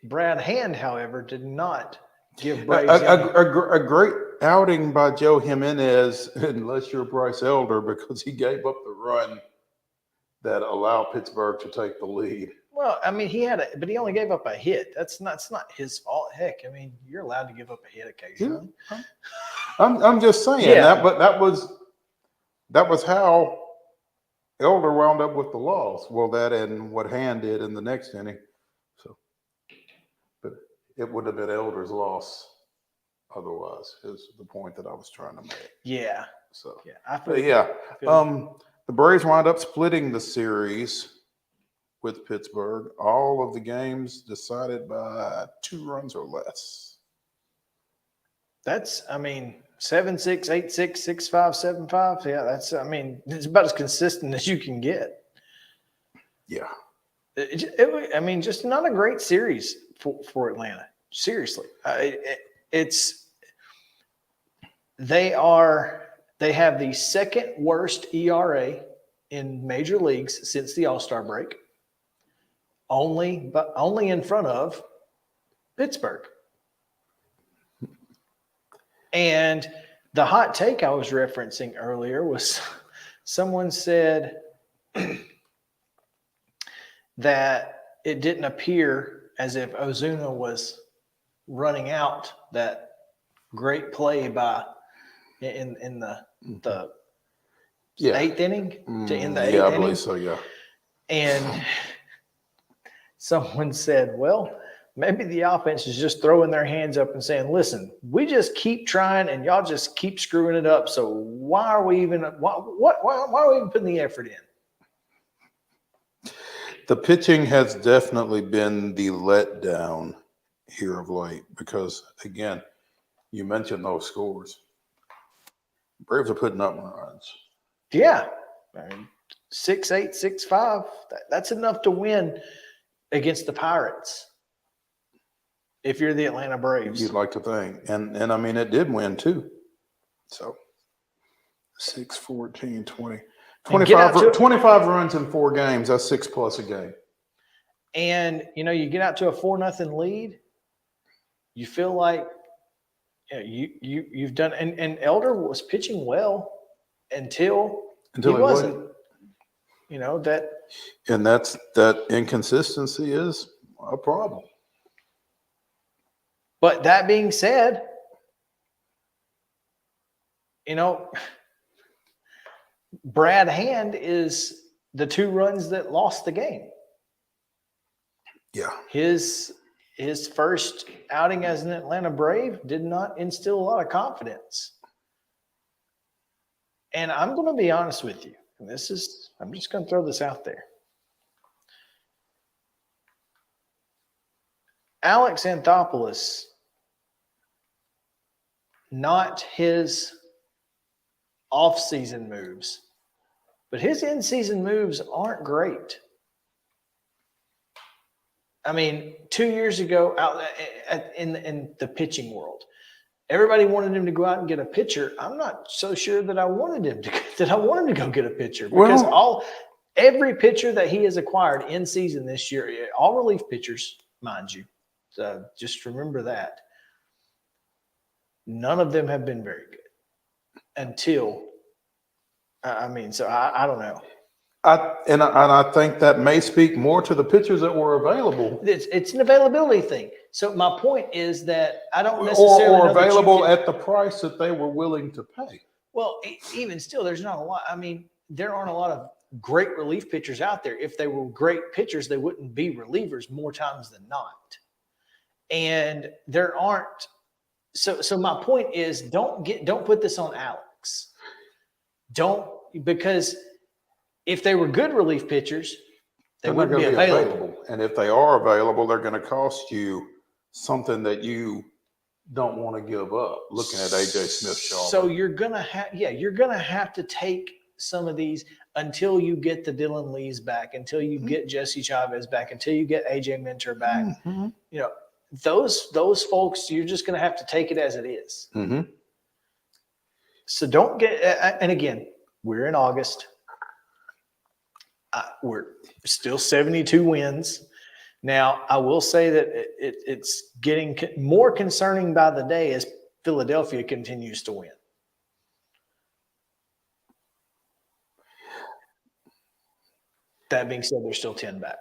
Brad Hand, however, did not give Braves a great outing by Joe Jimenez, unless you're Bryce Elder, because he gave up the run that allowed Pittsburgh to take the lead. Well, I mean, but he only gave up a hit. That's not his fault. Heck, I mean, you're allowed to give up a hit occasionally. Yeah. I'm just saying that, but that was how Elder wound up with the loss. Well, that and what Hand did in the next inning. So, but it would have been Elder's loss otherwise. Is the point that I was trying to make. Yeah. So yeah, the Braves wound up splitting the series with Pittsburgh. All of the games decided by 2 runs or less. That's, I mean, 7-6, 8-6, 6-5, 7-5. Yeah, that's, I mean, it's about as consistent as you can get. Yeah. I mean, just not a great series for Atlanta. Seriously. They have the 2nd worst ERA in major leagues since the All-Star break. Only in front of Pittsburgh. And the hot take I was referencing earlier was someone said that it didn't appear as if Ozuna was running out that great play in the 8th inning to end the 8th inning. Yeah, I believe so, yeah. And someone said, well, maybe the offense is just throwing their hands up and saying, listen, we just keep trying and y'all just keep screwing it up. So why are we even putting the effort in? The pitching has definitely been the letdown here of late because, again, you mentioned those scores. Braves are putting up runs. Yeah. I mean, 6-8, 6-5. That's enough to win against the Pirates. If you're the Atlanta Braves. You'd like to think. And I mean, it did win too. So 6, 14, 20. 25 runs in 4 games. That's 6+ a game. And, you get out to a 4-0 lead. You feel like you've done – and Elder was pitching well until he wasn't. That – and that inconsistency is a problem. But that being said, Brad Hand is the 2 runs that lost the game. Yeah. His first outing as an Atlanta Brave did not instill a lot of confidence. And I'm going to be honest with you. And I'm just going to throw this out there. Alex Anthopoulos, not his off-season moves, but his in-season moves aren't great. I mean, 2 years ago, out in the pitching world, everybody wanted him to go out and get a pitcher. I'm not so sure that I wanted him to go get a pitcher, because every pitcher that he has acquired in season this year, all relief pitchers, mind you, so just remember that, none of them have been very good until. I don't know. I think that may speak more to the pitchers that were available. It's an availability thing. So my point is that I don't necessarily or available at the price that they were willing to pay. Well, even still, there's not a lot. I mean, there aren't a lot of great relief pitchers out there. If they were great pitchers, they wouldn't be relievers more times than not. And there aren't. So my point is, don't put this on Alex. Because if they were good relief pitchers, they wouldn't be available. And if they are available, they're going to cost you something that you don't want to give up. Looking at AJ Smith-Shawver. So you're gonna have to take some of these until you get the Dylan Lees back, until you get Jesse Chavez back, until you get AJ Minter back. Mm-hmm. You know, those folks, you're just gonna have to take it as it is. Mm-hmm. So don't get. And again, we're in August. We're still 72 wins. Now, I will say that it's getting more concerning by the day as Philadelphia continues to win. That being said, they're still 10 back.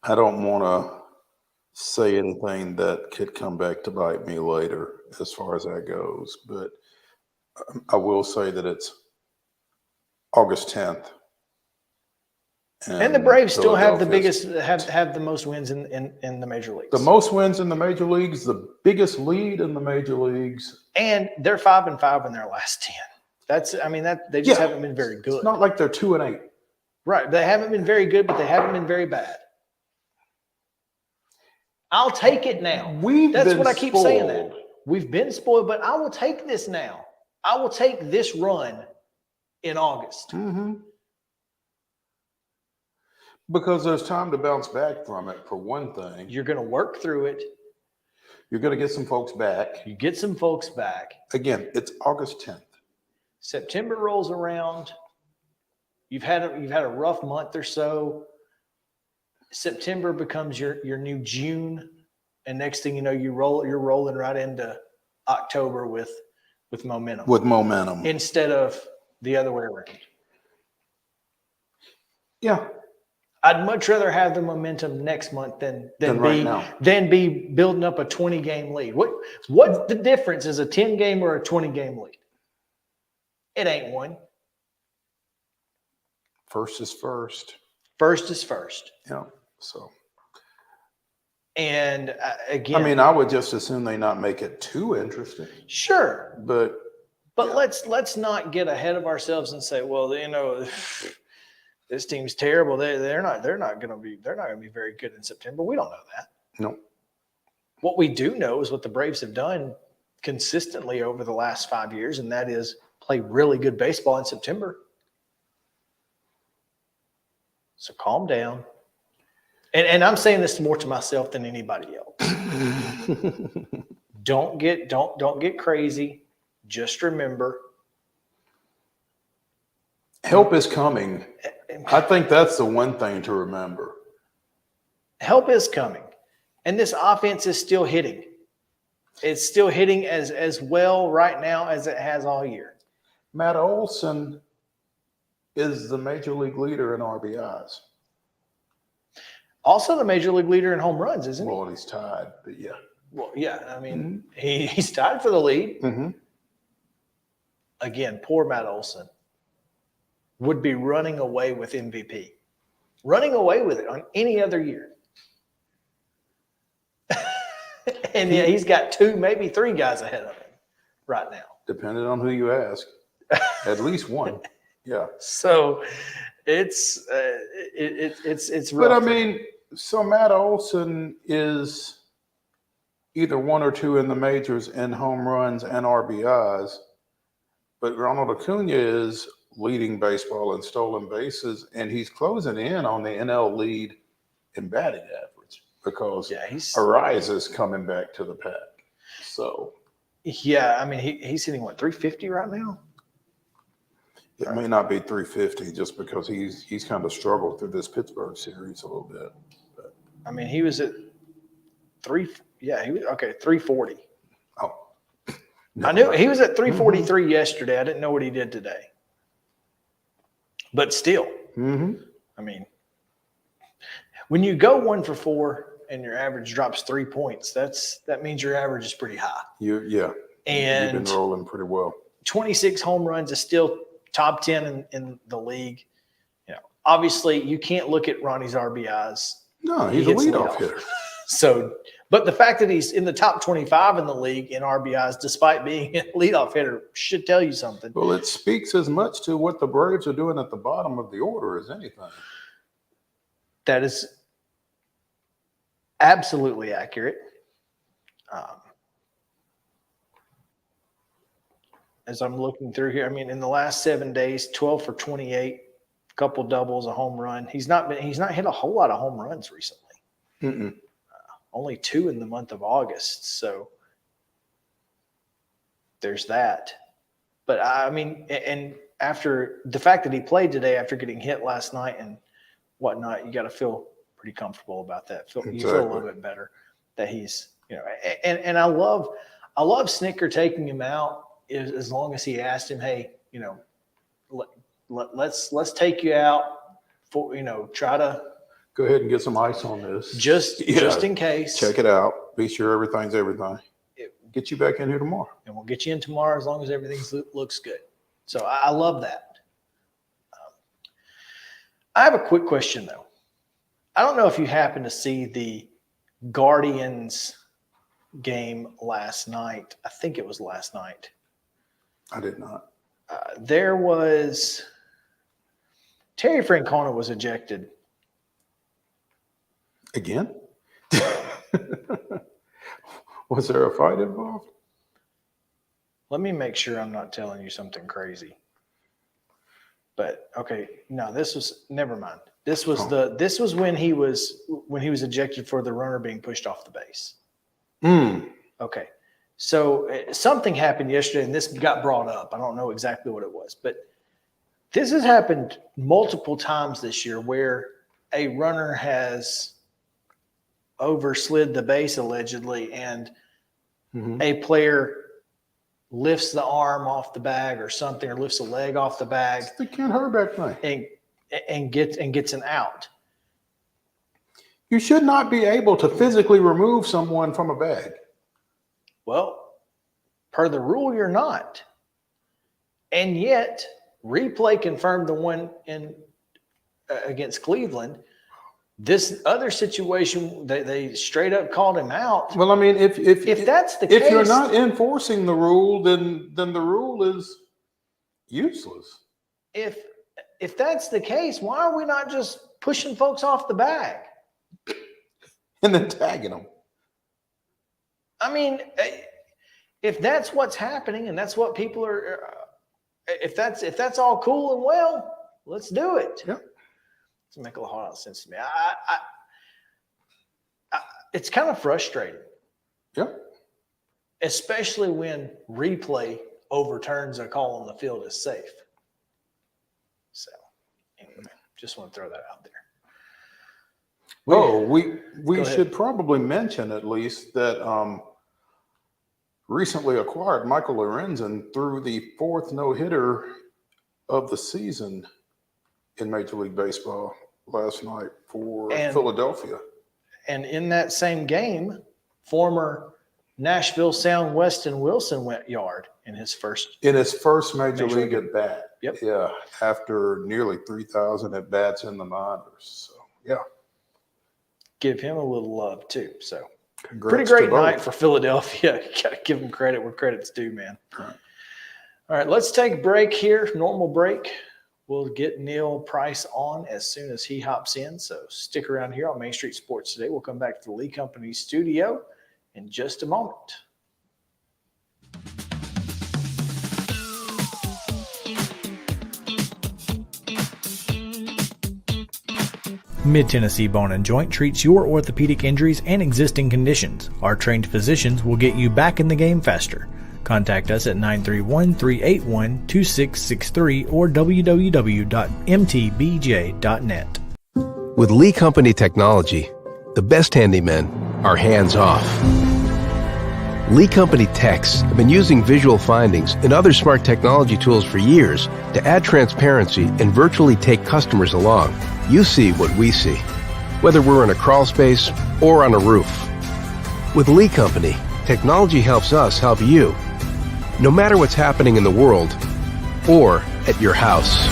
I don't want to say anything that could come back to bite me later as far as that goes, but I will say that it's August 10th. And the Braves still have the biggest, have the most wins in the major leagues. The most wins in the major leagues, the biggest lead in the major leagues. And they're 5-5 in their last 10. They just haven't been very good. It's not like they're 2-8. Right. They haven't been very good, but they haven't been very bad. I'll take it now. That's what I keep saying that. We've been spoiled, but I will take this now. I will take this run in August. Mm-hmm. Because there's time to bounce back from it, for one thing. You're going to work through it. You're going to get some folks back. You get some folks back. Again, it's August 10th. September rolls around. You've had a rough month or so. September becomes your new June, and next thing you know, you're rolling right into October with momentum. With momentum. Instead of the other way around. Yeah. I'd much rather have the momentum next month than be building up a 20-game lead. What's the difference? Is a 10-game or a 20-game lead? It ain't one. First is first. First is first. Yeah. So. And again, I mean, I would just assume they not make it too interesting. Sure. But yeah. let's not get ahead of ourselves and say, well, you know, this team's terrible. They're not going to be very good in September. We don't know that. No. What we do know is what the Braves have done consistently over the last 5 years, and that is play really good baseball in September. So calm down. And I'm saying this more to myself than anybody else. Don't get crazy. Just remember, help is coming. I think that's the one thing to remember. Help is coming. And this offense is still hitting. It's still hitting as well right now as it has all year. Matt Olson is the major league leader in RBIs. Also the major league leader in home runs, isn't he? Well, he's tied, but yeah. Well, yeah. I mean, he's tied for the lead. Mm-hmm. again, poor Matt Olson, would be running away with MVP. Running away with it on any other year. And yeah, he's got 2, maybe 3 guys ahead of him right now. Depending on who you ask. At least one. Yeah. So it's rough. But I mean, so Matt Olson is either 1 or 2 in the majors in home runs and RBIs, but Ronald Acuna is leading baseball in stolen bases, and he's closing in on the NL lead in batting average because Arias is coming back to the pack. So yeah, I mean he's hitting what, 350 right now? It may not be 350 just because he's kind of struggled through this Pittsburgh series a little bit. But. I mean, he was at 340. Oh. I knew he was at 343 yesterday. I didn't know what he did today. But still, I mean, when you go 1 for 4 and your average drops 3 points, that means your average is pretty high. And you've been rolling pretty well. 26 home runs is still top 10 in the league. You know, obviously you can't look at Ronnie's RBIs. No, he's a leadoff hitter. So, but the fact that he's in the top 25 in the league in RBIs, despite being a leadoff hitter, should tell you something. Well, it speaks as much to what the Braves are doing at the bottom of the order as anything. That is absolutely accurate. As I'm looking through here, I mean, in the last 7 days, 12 for 28, a couple doubles, a home run. He's not hit a whole lot of home runs recently. Only 2 in the month of August. So there's that. But I mean, and after the fact that he played today after getting hit last night and whatnot, you got to feel pretty comfortable about that. You feel a little bit better that he's, you know, and I love Snicker taking him out as long as he asked him, hey, you know, let's take you out for, you know, try to go ahead and get some ice on this. Just in case. Check it out. Be sure everything's everything. Get you back in here tomorrow. And we'll get you in tomorrow as long as everything looks good. So I love that. I have a quick question, though. I don't know if you happened to see the Guardians game last night. I think it was last night. I did not. There was Terry Francona was ejected. Again? Was there a fight involved? Let me make sure I'm not telling you something crazy. But okay, no, this was never mind. This was this was when he was ejected for the runner being pushed off the base. Okay. So something happened yesterday, and this got brought up. I don't know exactly what it was, but this has happened multiple times this year where a runner has overslid the base allegedly, and a player lifts the arm off the bag or something, or lifts a leg off the bag. It's the Ken Herbeck thing. And gets an out. You should not be able to physically remove someone from a bag. Well, per the rule, you're not. And yet, replay confirmed the one against Cleveland. This other situation, they straight up called him out. Well, I mean, if that's the case, if you're not enforcing the rule, then the rule is useless. If that's the case, why are we not just pushing folks off the bag and then tagging them? I mean, if that's what's happening and that's what people are, if that's all cool and well, let's do it. Yeah. Doesn't make a whole lot of sense to me. It's kind of frustrating. Yeah. Especially when replay overturns a call on the field as safe. So, anyway, just want to throw that out there. We should probably mention at least that recently acquired Michael Lorenzen threw the 4th no-hitter of the season in Major League Baseball last night for Philadelphia. And in that same game, former Nashville Sound Weston Wilson went yard in his first major league at bat. Yep. Yeah, after nearly 3,000 at bats in the minors. So yeah, give him a little love too. So congrats pretty great to both. night for Philadelphia. You got to give them credit where credit's due, man. All right, let's take a break here. Normal break. We'll get Neil Price on as soon as he hops in. So stick around here on Main Street Sports Today. We'll come back to the Lee Company studio in just a moment. Mid-Tennessee Bone and Joint treats your orthopedic injuries and existing conditions. Our trained physicians will get you back in the game faster. Contact us at 931-381-2663 or www.mtbj.net. With Lee Company technology, the best handymen are hands-off. Lee Company techs have been using visual findings and other smart technology tools for years to add transparency and virtually take customers along. You see what we see, whether we're in a crawl space or on a roof. With Lee Company, technology helps us help you, no matter what's happening in the world or at your house.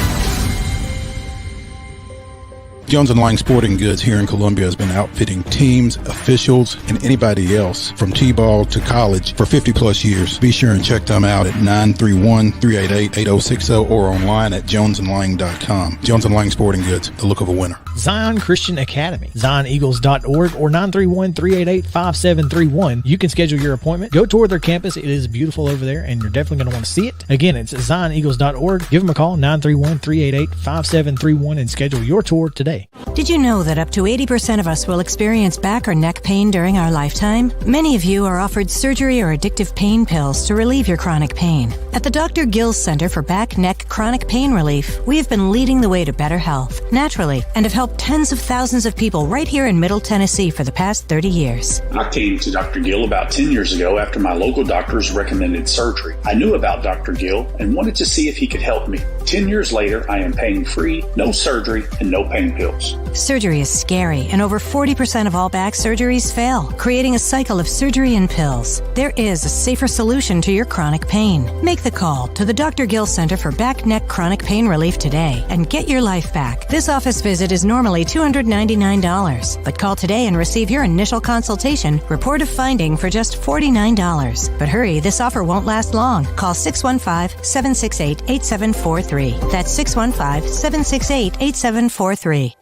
Jones & Lang Sporting Goods here in Columbia has been outfitting teams, officials, and anybody else from T-ball to college for 50-plus years. Be sure and check them out at 931-388-8060 or online at jonesandlang.com. Jones & Lang Sporting Goods, the look of a winner. Zion Christian Academy, zioneagles.org or 931-388-5731. You can schedule your appointment. Go tour their campus. It is beautiful over there, and you're definitely going to want to see it. Again, it's zioneagles.org. Give them a call, 931-388-5731, and schedule your tour today. Did you know that up to 80% of us will experience back or neck pain during our lifetime? Many of you are offered surgery or addictive pain pills to relieve your chronic pain. At the Dr. Gill's Center for Back, Neck, Chronic Pain Relief, we have been leading the way to better health, naturally, and have helped tens of thousands of people right here in Middle Tennessee for the past 30 years. I came to Dr. Gill about 10 years ago after my local doctors recommended surgery. I knew about Dr. Gill and wanted to see if he could help me. 10 years later, I am pain-free, no surgery, and no pain pills. Surgery is scary, and over 40% of all back surgeries fail, creating a cycle of surgery and pills. There is a safer solution to your chronic pain. Make the call to the Dr. Gill Center for Back, Neck, Chronic Pain Relief today and get your life back. This office visit is normally $299, but call today and receive your initial consultation, report of finding for just $49. But hurry, this offer won't last long. Call 615-768-8743. That's 615-768-8743.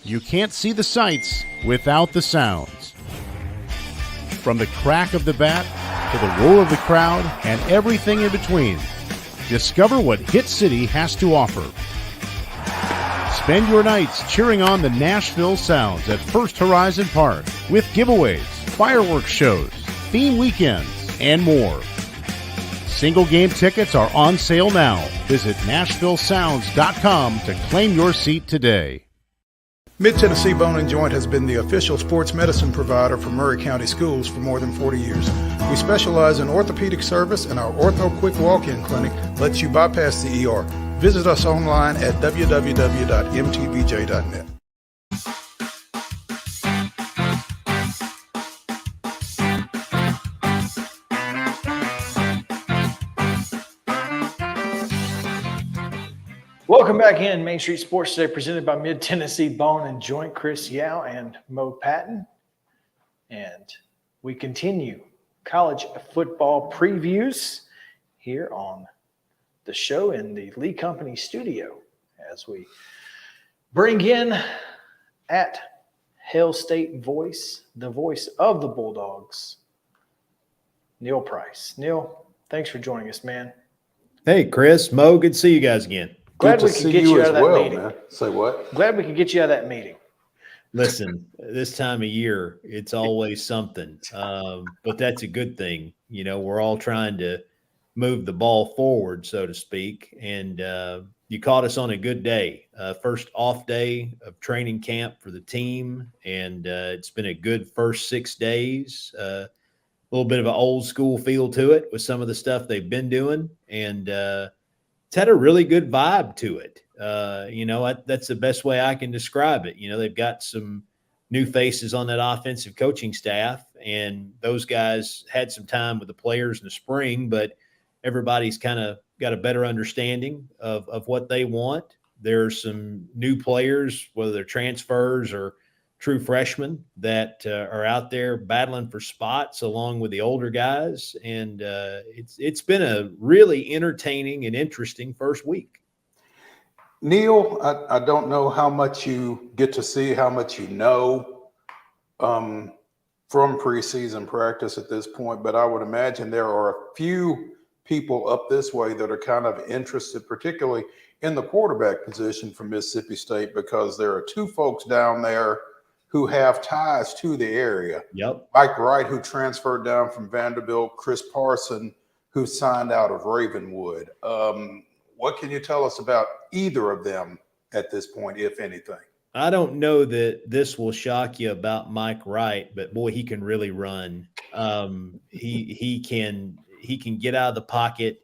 You can't see the sights without the sounds. From the crack of the bat to the roar of the crowd and everything in between, discover what Hit City has to offer. Spend your nights cheering on the Nashville Sounds at First Horizon Park with giveaways, fireworks shows, theme weekends, and more. Single game tickets are on sale now. Visit NashvilleSounds.com to claim your seat today. Mid-Tennessee Bone and Joint has been the official sports medicine provider for Murray County Schools for more than 40 years. We specialize in orthopedic service, and our Ortho Quick Walk-In Clinic lets you bypass the ER. Visit us online at www.mtbj.net. Welcome back in Main Street Sports Today, presented by Mid-Tennessee Bone and Joint. Chris Yao and Mo Patton. And we continue college football previews here on the show in the Lee Company studio as we bring in at Hail State Voice, the voice of the Bulldogs, Neil Price. Neil, thanks for joining us, man. Hey, Chris, Mo, good to see you guys again. Glad we could get you out of that meeting. Man. Say what? Glad we could get you out of that meeting. Listen, this time of year, it's always something, but that's a good thing. You know, we're all trying to move the ball forward, so to speak, and you caught us on a good day. First off day of training camp for the team, and it's been a good first 6 days. A little bit of an old school feel to it with some of the stuff they've been doing, and it's had a really good vibe to it. You know, that's the best way I can describe it. You know, they've got some new faces on that offensive coaching staff, and those guys had some time with the players in the spring, but everybody's kind of got a better understanding of what they want. There's some new players, whether they're transfers or true freshmen, that are out there battling for spots along with the older guys. And it's been a really entertaining and interesting first week. Neil, I don't know how much you get to see, how much you know from preseason practice at this point, but I would imagine there are a few people up this way that are kind of interested, particularly in the quarterback position for Mississippi State, because there are two folks down there who have ties to the area. Yep. Mike Wright, who transferred down from Vanderbilt, Chris Parson, who signed out of Ravenwood. What can you tell us about either of them at this point, if anything? I don't know that this will shock you about Mike Wright, but boy, he can really run. He can get out of the pocket.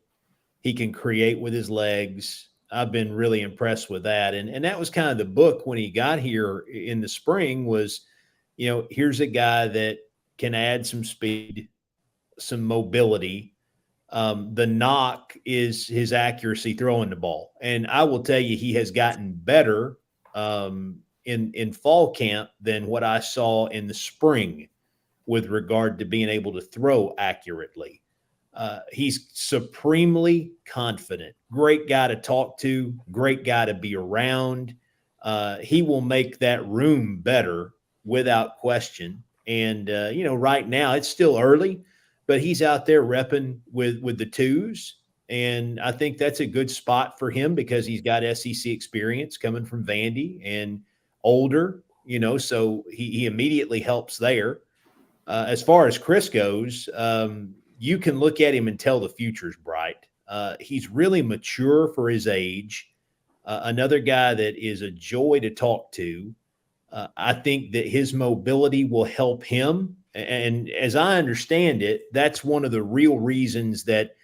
He can create with his legs. I've been really impressed with that. And that was kind of the book when he got here in the spring was, here's a guy that can add some speed, some mobility. The knock is his accuracy throwing the ball. And I will tell you, he has gotten better in fall camp than what I saw in the spring with regard to being able to throw accurately. He's supremely confident. Great guy to talk to, great guy to be around. He will make that room better without question. And, right now it's still early, but he's out there repping with the twos. And I think that's a good spot for him because he's got SEC experience coming from Vandy and older, so he immediately helps there. As far as Chris goes, you can look at him and tell the future's bright. He's really mature for his age. Another guy that is a joy to talk to. I think that his mobility will help him. And as I understand it, that's one of the real reasons that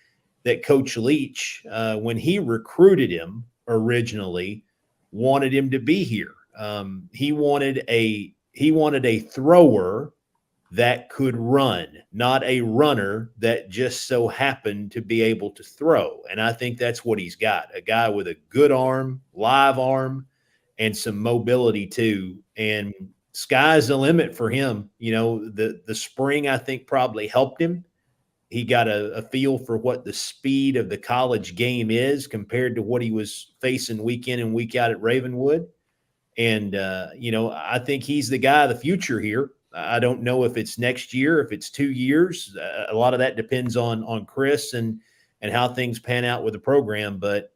Coach Leach, when he recruited him originally, wanted him to be here. He wanted a thrower that could run, not a runner that just so happened to be able to throw. And I think that's what he's got, a guy with a good arm, live arm, and some mobility too. And sky's the limit for him. The spring, I think, probably helped him. He got a feel for what the speed of the college game is compared to what he was facing week in and week out at Ravenwood. And, I think he's the guy of the future here. I don't know if it's next year, if it's 2 years. A lot of that depends on Chris and how things pan out with the program. But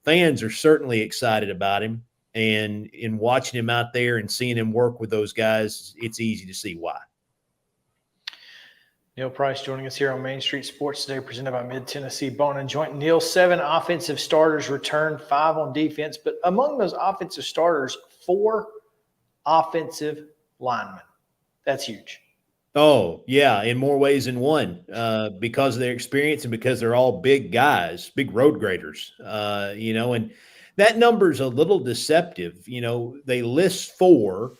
fans are certainly excited about him. And in watching him out there and seeing him work with those guys, it's easy to see why. Neil Price joining us here on Main Street Sports today, presented by Mid-Tennessee Bone and Joint. Neil, 7 offensive starters returned, 5 on defense. But among those offensive starters, 4 offensive linemen. That's huge. Oh, yeah, in more ways than one, because of their experience and because they're all big guys, big road graders, and that number's a little deceptive. They list 4,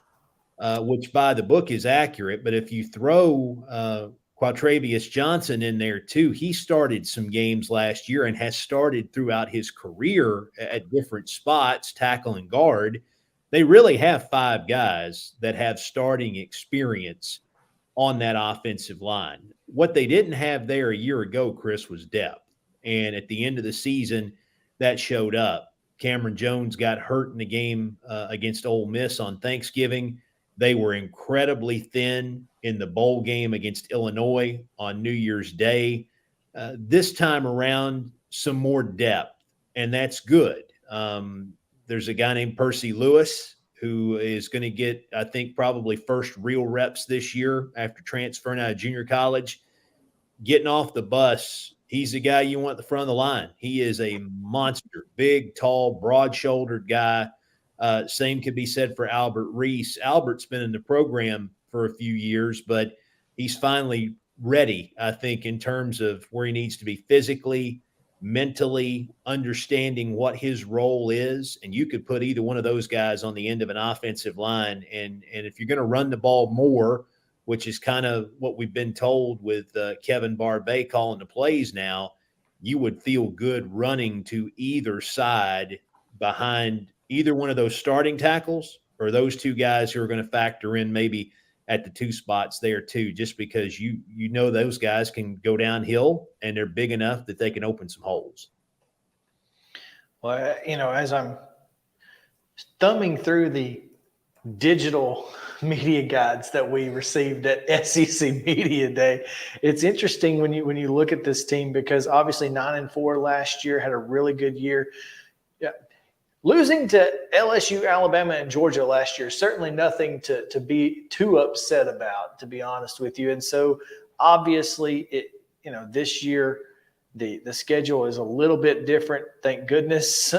which by the book is accurate, but if you throw Quatravius Johnson in there too, he started some games last year and has started throughout his career at different spots, tackle and guard. They really have 5 guys that have starting experience on that offensive line. What they didn't have there a year ago, Chris, was depth. And at the end of the season, that showed up. Cameron Jones got hurt in the game against Ole Miss on Thanksgiving. They were incredibly thin in the bowl game against Illinois on New Year's Day. This time around, some more depth, and that's good. There's a guy named Percy Lewis who is going to get, I think, probably first real reps this year after transferring out of junior college. Getting off the bus, he's the guy you want at the front of the line. He is a monster, big, tall, broad-shouldered guy. Same could be said for Albert Reese. Albert's been in the program for a few years, but he's finally ready, I think, in terms of where he needs to be physically. mentally understanding what his role is, and you could put either one of those guys on the end of an offensive line, and if you're going to run the ball more, which is kind of what we've been told with Kevin Barbay calling the plays now, you would feel good running to either side behind either one of those starting tackles or those two guys who are going to factor in maybe at the two spots there too, just because you know those guys can go downhill and they're big enough that they can open some holes. Well, as I'm thumbing through the digital media guides that we received at SEC Media Day, it's interesting when you look at this team, because obviously 9-4 last year, had a really good year. Yeah. Losing to LSU, Alabama, and Georgia last year, certainly nothing to be too upset about, to be honest with you. And so obviously this year the schedule is a little bit different, thank goodness.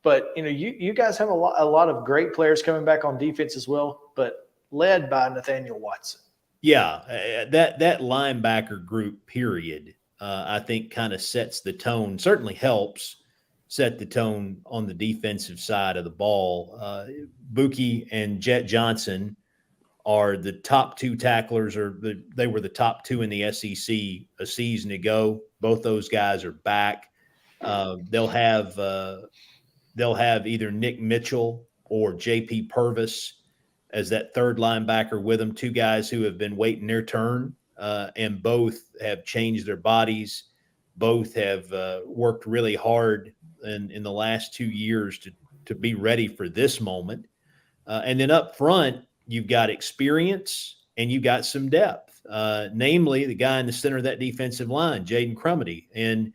But you guys have a lot of great players coming back on defense as well, but led by Nathaniel Watson. Yeah, that linebacker group, period, I think kind of sets the tone, certainly helps set the tone on the defensive side of the ball. Buki and Jet Johnson are the top two tacklers, they were the top two in the SEC a season ago. Both those guys are back. They'll have either Nick Mitchell or JP Purvis as that third linebacker with them, two guys who have been waiting their turn, and both have changed their bodies. Both have worked really hard in the last 2 years to be ready for this moment. And then up front, you've got experience and you've got some depth, namely the guy in the center of that defensive line, Jaden Crumedy. And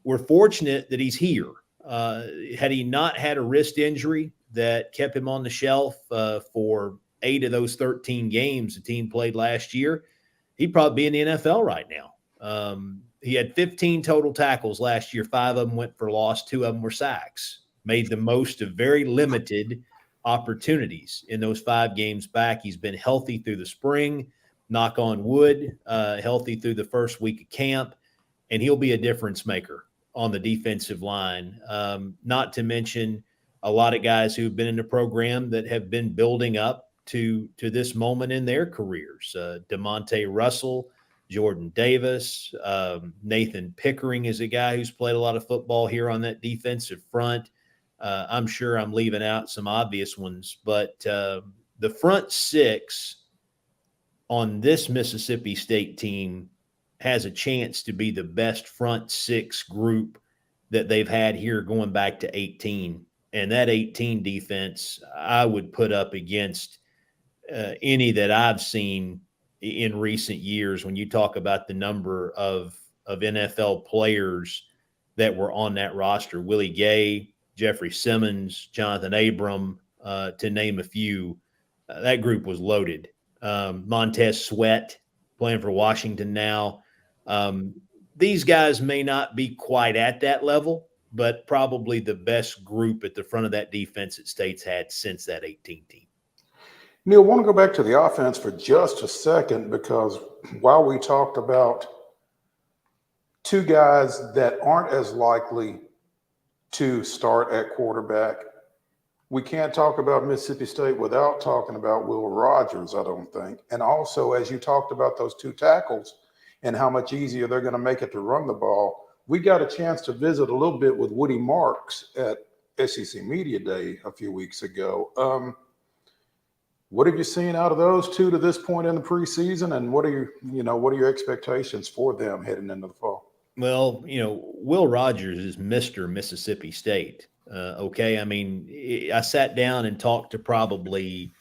we're fortunate that he's here. Had he not had a wrist injury that kept him on the shelf for 8 of those 13 games the team played last year, he'd probably be in the NFL right now. He had 15 total tackles last year. 5 of them went for loss. 2 of them were sacks. Made the most of very limited opportunities in those 5 games back. He's been healthy through the spring, knock on wood, healthy through the first week of camp, and he'll be a difference maker on the defensive line. Not to mention a lot of guys who've been in the program that have been building up to this moment in their careers. DeMonte Russell, Jordan Davis, Nathan Pickering is a guy who's played a lot of football here on that defensive front. I'm sure I'm leaving out some obvious ones, but the front 6 on this Mississippi State team has a chance to be the best front 6 group that they've had here going back to 18. And that 18 defense, I would put up against any that I've seen in recent years. When you talk about the number of NFL players that were on that roster, Willie Gay, Jeffrey Simmons, Jonathan Abram, to name a few, that group was loaded. Montez Sweat playing for Washington now. These guys may not be quite at that level, but probably the best group at the front of that defense that State's had since that 18 team. Neil, I want to go back to the offense for just a second, because while we talked about 2 guys that aren't as likely to start at quarterback, we can't talk about Mississippi State without talking about Will Rogers, I don't think. And also, as you talked about those 2 tackles and how much easier they're going to make it to run the ball, we got a chance to visit a little bit with Woody Marks at SEC Media Day a few weeks ago. What have you seen out of those 2 to this point in the preseason, and what are your expectations for them heading into the fall? Well, Will Rogers is Mr. Mississippi State. Okay. I mean, I sat down and talked to probably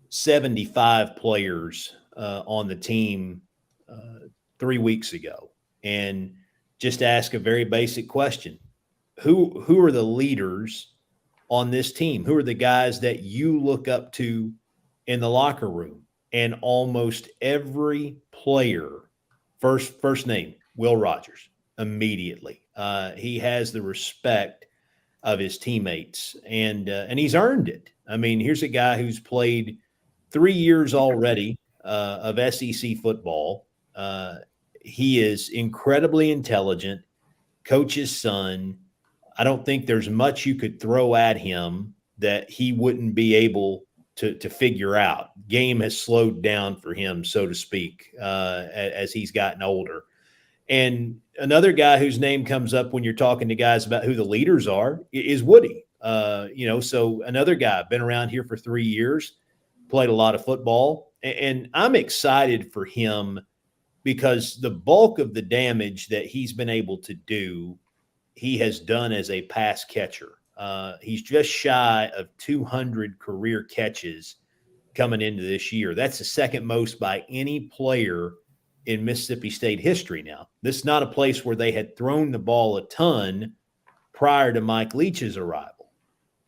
75 players on the team 3 weeks ago, and just ask a very basic question. Who are the leaders on this team? Who are the guys that you look up to in the locker room? And almost every player, first name, Will Rogers, immediately. He has the respect of his teammates, and he's earned it. I mean, here's a guy who's played 3 years already of SEC football. He is incredibly intelligent, coach's son. I don't think there's much you could throw at him that he wouldn't be able to figure out. Game has slowed down for him, so to speak, as he's gotten older. And another guy whose name comes up when you're talking to guys about who the leaders are is Woody. So another guy, been around here for 3 years, played a lot of football. And I'm excited for him because the bulk of the damage that he's been able to do, he has done as a pass catcher. He's just shy of 200 career catches coming into this year. That's the second most by any player in Mississippi State history. Now, this is not a place where they had thrown the ball a ton prior to Mike Leach's arrival.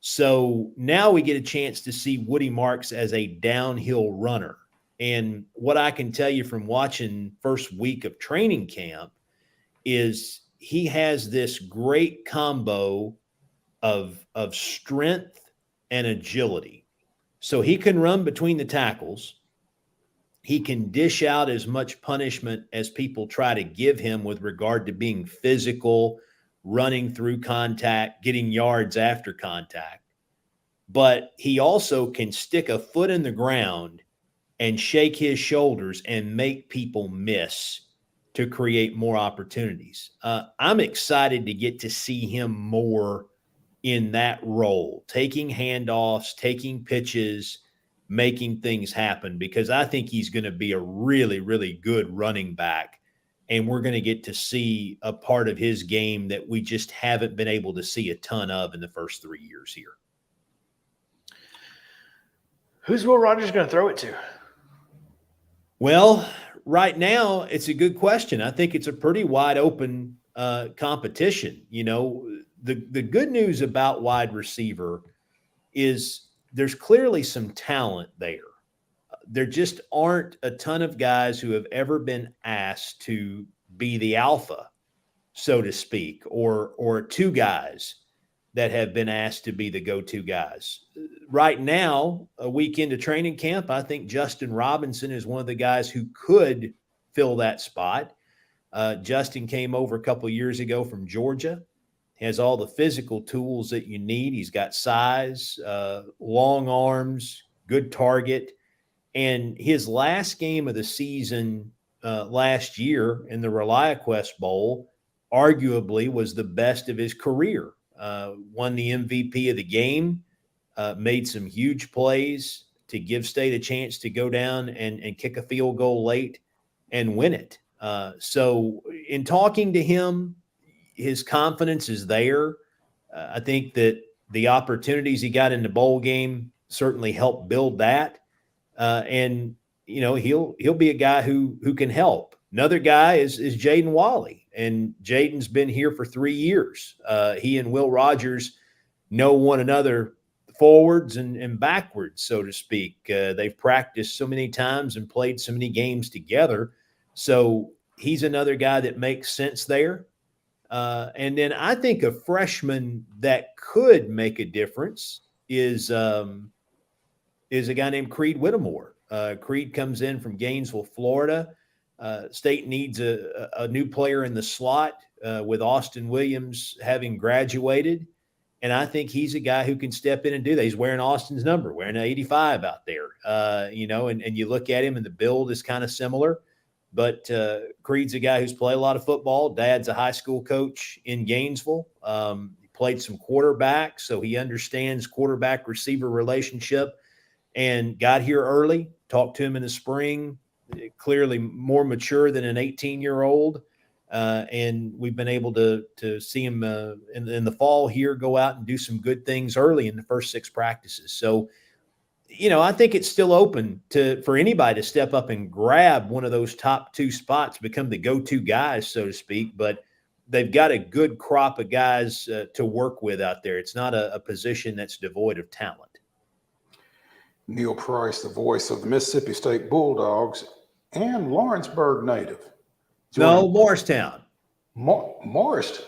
So now we get a chance to see Woody Marks as a downhill runner. And what I can tell you from watching first week of training camp is he has this great combo of strength and agility. So he can run between the tackles. He can dish out as much punishment as people try to give him with regard to being physical, running through contact, getting yards after contact. But he also can stick a foot in the ground and shake his shoulders and make people miss to create more opportunities. I'm excited to get to see him more in that role, taking handoffs, taking pitches, making things happen, because I think he's going to be a really, really good running back. And we're going to get to see a part of his game that we just haven't been able to see a ton of in the first 3 years here. Who's Will Rogers going to throw it to? Well, right now, it's a good question. I think it's a pretty wide open competition. You know, the good news about wide receiver is there's clearly some talent there. There just aren't a ton of guys who have ever been asked to be the alpha, so to speak, or two guys that have been asked to be the go-to guys. Right now, a week into training camp, I think Justin Robinson is one of the guys who could fill that spot. Justin came over a couple of years ago from Georgia. He has all the physical tools that you need. He's got size, long arms, good target. And his last game of the season last year in the ReliaQuest Bowl arguably was the best of his career. Won the MVP of the game, made some huge plays to give State a chance to go down and kick a field goal late and win it. So in talking to him, his confidence is there. I think that the opportunities he got in the bowl game certainly helped build that. And, you know, he'll be a guy who can help. Another guy is Jaden Wally, and Jaden's been here for 3 years. He and Will Rogers know one another forwards and backwards, so to speak. They've practiced so many times and played so many games together. So he's another guy that makes sense there. And then I think a freshman that could make a difference is a guy named Creed Whittemore. Creed comes in from Gainesville, Florida. State needs a new player in the slot with Austin Williams having graduated. And I think he's a guy who can step in and do that. He's wearing Austin's number, wearing an 85 out there, and you look at him and the build is kind of similar. But Creed's a guy who's played a lot of football. Dad's a high school coach in Gainesville. He played some quarterback, so he understands quarterback-receiver relationship and got here early, talked to him in the spring, clearly more mature than an 18-year-old. And we've been able to see him in the fall here go out and do some good things early in the first 6 practices. So, you know, I think it's still open for anybody to step up and grab one of those top 2 spots, become the go-to guys, so to speak. But they've got a good crop of guys to work with out there. It's not a position that's devoid of talent. Neil Price, the voice of the Mississippi State Bulldogs and Lawrenceburg native. No, Morristown. Morristown.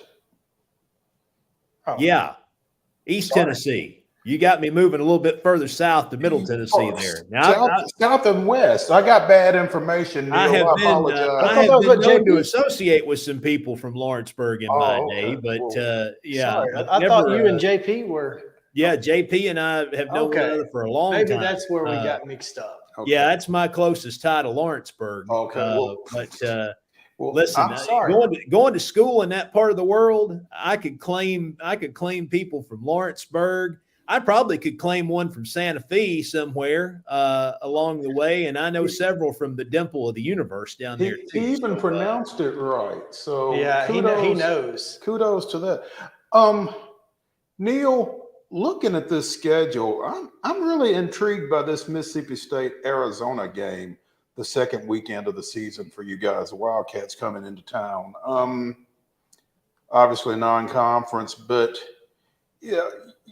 Oh. Yeah. East Tennessee. You got me moving a little bit further south to Middle Tennessee there. Now, south and west. I got bad information, Neil. I apologize. I have been known to associate with some people from Lawrenceburg in my day, but Sorry, but I thought you and JP were. Yeah, JP and I have known one another for a long time. Maybe that's where we got mixed up. Okay. Yeah, that's my closest tie to Lawrenceburg. Okay, listen, I'm sorry. Going to school in that part of the world, I could claim people from Lawrenceburg. I probably could claim one from Santa Fe somewhere along the way, and I know several from the Dimple of the Universe down there too. He even pronounced it right. So yeah, kudos, he knows. Kudos to that. Neil, looking at this schedule, I'm really intrigued by this Mississippi State Arizona game, the second weekend of the season for you guys, the Wildcats coming into town. Obviously non-conference, but yeah,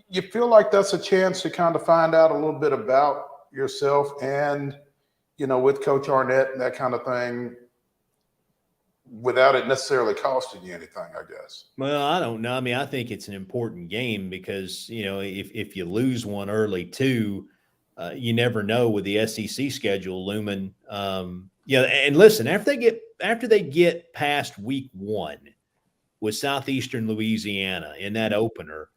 you feel like that's a chance to kind of find out a little bit about yourself and, with Coach Arnett and that kind of thing without it necessarily costing you anything, I guess. Well, I don't know. I mean, I think it's an important game because, if you lose one early too, you never know with the SEC schedule looming. And listen, after they get past week 1 with Southeastern Louisiana in that opener,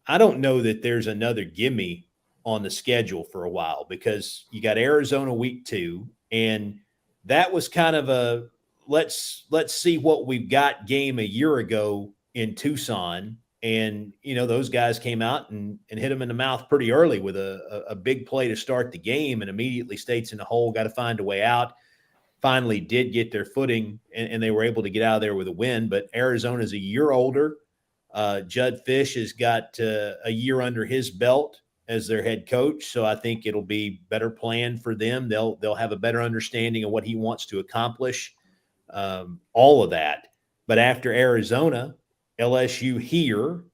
I don't know that there's another gimme on the schedule for a while because you got Arizona week 2, and that was kind of a let's see what we've got game a year ago in Tucson. And, those guys came out and hit them in the mouth pretty early with a big play to start the game, and immediately State's in the hole, got to find a way out. Finally did get their footing, and they were able to get out of there with a win. But Arizona's a year older. Judd Fish has got a year under his belt as their head coach, so I think it'll be better planned for them. They'll have a better understanding of what he wants to accomplish, all of that. But after Arizona, LSU here,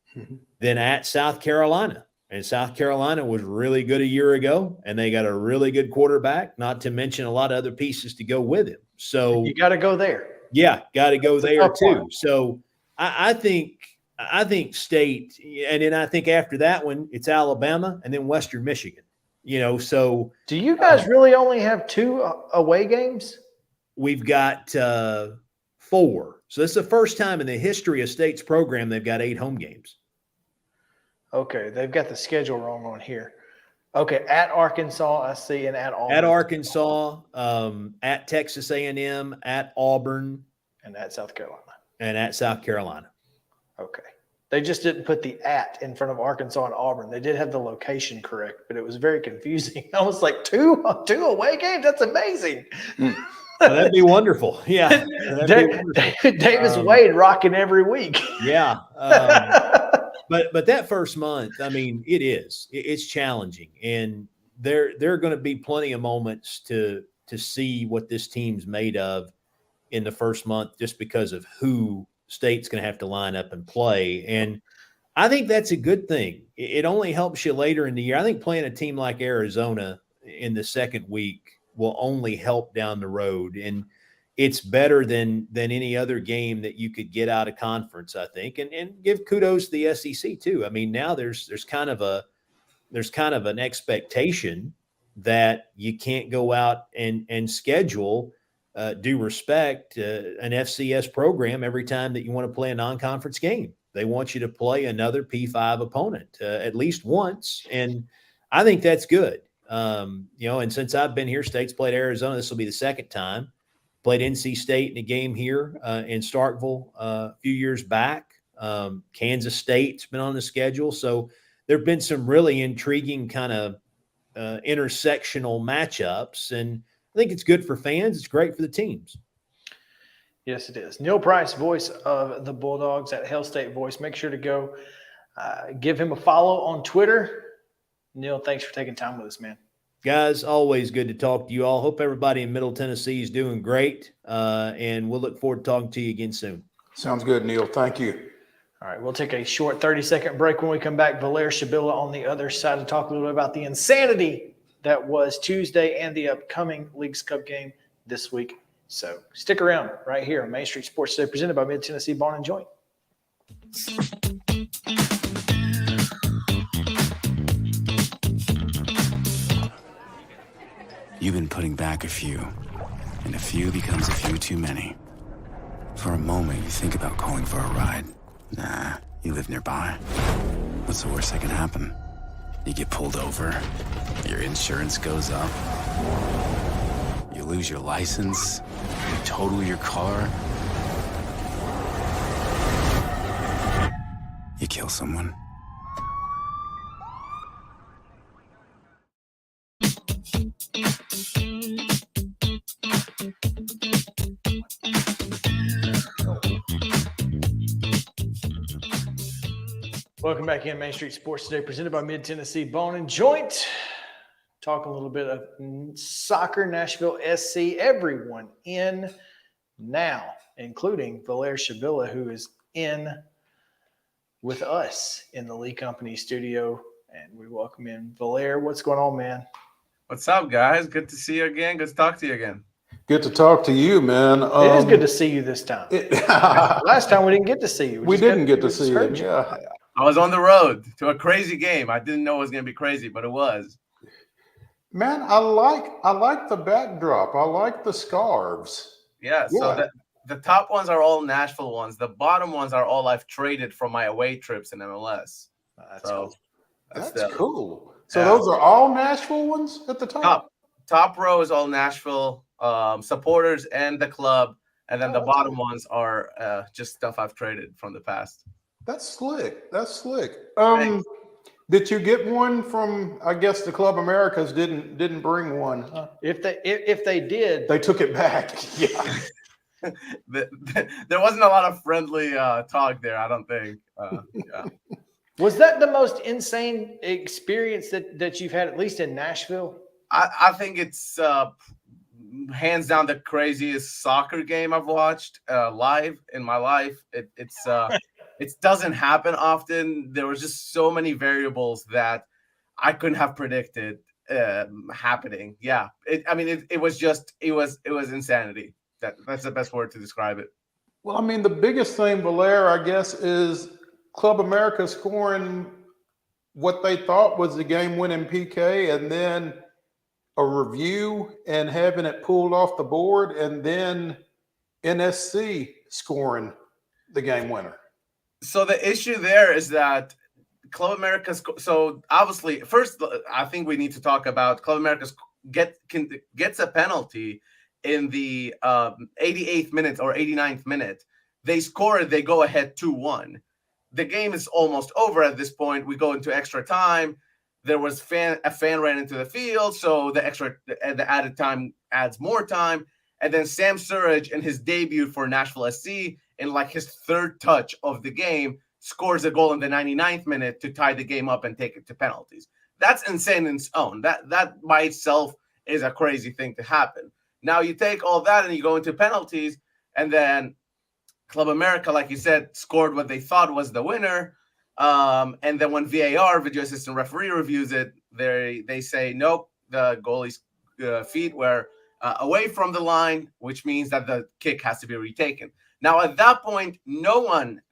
then at South Carolina. And South Carolina was really good a year ago, and they got a really good quarterback, not to mention a lot of other pieces to go with him. So you got to go there. Yeah, got to go there too. So I think State, and then I think after that one, it's Alabama and then Western Michigan. So do you guys really only have 2 away games? We've got 4. So this is the first time in the history of State's program they've got 8 home games. Okay, they've got the schedule wrong on here. Okay, at Arkansas, I see, and at Auburn. At Arkansas, at Texas A&M, at Auburn. And at South Carolina. And at South Carolina. Okay. They just didn't put the at in front of Arkansas and Auburn. They did have the location correct, but it was very confusing. I was like, two away games? That's amazing. Well, that'd be wonderful. Yeah. Davis Wade rocking every week. Yeah. But that first month, I mean, it's challenging, and there are going to be plenty of moments to see what this team's made of in the first month, just because of who State's going to have to line up and play. And I think that's a good thing. It only helps you later in the year. I think playing a team like Arizona in the second week will only help down the road. And it's better than any other game that you could get out of conference, I think, and give kudos to the SEC too. I mean, now there's kind of an expectation that you can't go out and schedule due respect an FCS program every time that you want to play a non-conference game. They want you to play another P5 opponent at least once, and I think that's good. And since I've been here, State's played Arizona. This will be the second time. Played NC State in a game here in Starkville a few years back. Kansas State's been on the schedule. So there have been some really intriguing kind of intersectional matchups. And I think it's good for fans. It's great for the teams. Yes, it is. Neil Price, voice of the Bulldogs at Hail State Voice. Make sure to go give him a follow on Twitter. Neil, thanks for taking time with us, man. Guys, always good to talk to you all. Hope everybody in Middle Tennessee is doing great, and we'll look forward to talking to you again soon. Sounds good, Neil. Thank you. All right, we'll take a short 30-second break. When we come back, Valère Shabilla on the other side to talk a little bit about the insanity that was Tuesday and the upcoming Leagues Cup game this week. So stick around right here on Main Street Sports Today, presented by Mid-Tennessee Bone and Joint. You've been putting back a few, and a few becomes a few too many. For a moment, you think about calling for a ride. Nah, you live nearby. What's the worst that can happen? You get pulled over, your insurance goes up, you lose your license, you total your car, you kill someone. Welcome back in Main Street Sports Today, presented by Mid-Tennessee Bone and Joint. Talking a little bit of soccer, Nashville SC. Everyone in now, including Valer Shabila, who is in with us in the Lee Company studio. And we welcome in Valer. What's going on, man? What's up, guys? Good to see you again. Good to talk to you again. Good to talk to you, man. It is good to see you this time. Last time we didn't get to see you. We didn't get to see you. Yeah. I was on the road to a crazy game. I didn't know it was going to be crazy, but it was. Man, I like the backdrop. I like the scarves. Yeah. So the top ones are all Nashville ones. The bottom ones are all I've traded from my away trips in MLS. That's cool. So those are all Nashville ones at the top? Top row is all Nashville supporters and the club. And then the bottom ones are just stuff I've traded from the past. That's slick. Did you get one from? I guess the Club Americas didn't bring one. If they did, they took it back. Yeah. There wasn't a lot of friendly talk there. I don't think. Yeah. Was that the most insane experience that you've had, at least in Nashville? I think it's hands down the craziest soccer game I've watched live in my life. It doesn't happen often. There was just so many variables that I couldn't have predicted happening. Yeah, it was insanity. That's the best word to describe it. Well, I mean, the biggest thing, Valer, I guess, is Club America scoring what they thought was the game-winning PK, and then a review and having it pulled off the board, and then NSC scoring the game winner. So the issue there is that Club America. So obviously, first, I think we need to talk about Club America gets a penalty in the 88th minute or 89th minute. They score it. They go ahead 2-1. The game is almost over at this point. We go into extra time. There was a fan ran into the field, so the added time adds more time. And then Sam Surridge, in his debut for Nashville SC, in like his third touch of the game, scores a goal in the 99th minute to tie the game up and take it to penalties. That's insane in its own. That by itself is a crazy thing to happen. Now you take all that and you go into penalties, and then Club America, like you said, scored what they thought was the winner. And then when VAR, video assistant referee, reviews it, they say, nope, the goalie's feet were away from the line, which means that the kick has to be retaken. Now, at that point, no one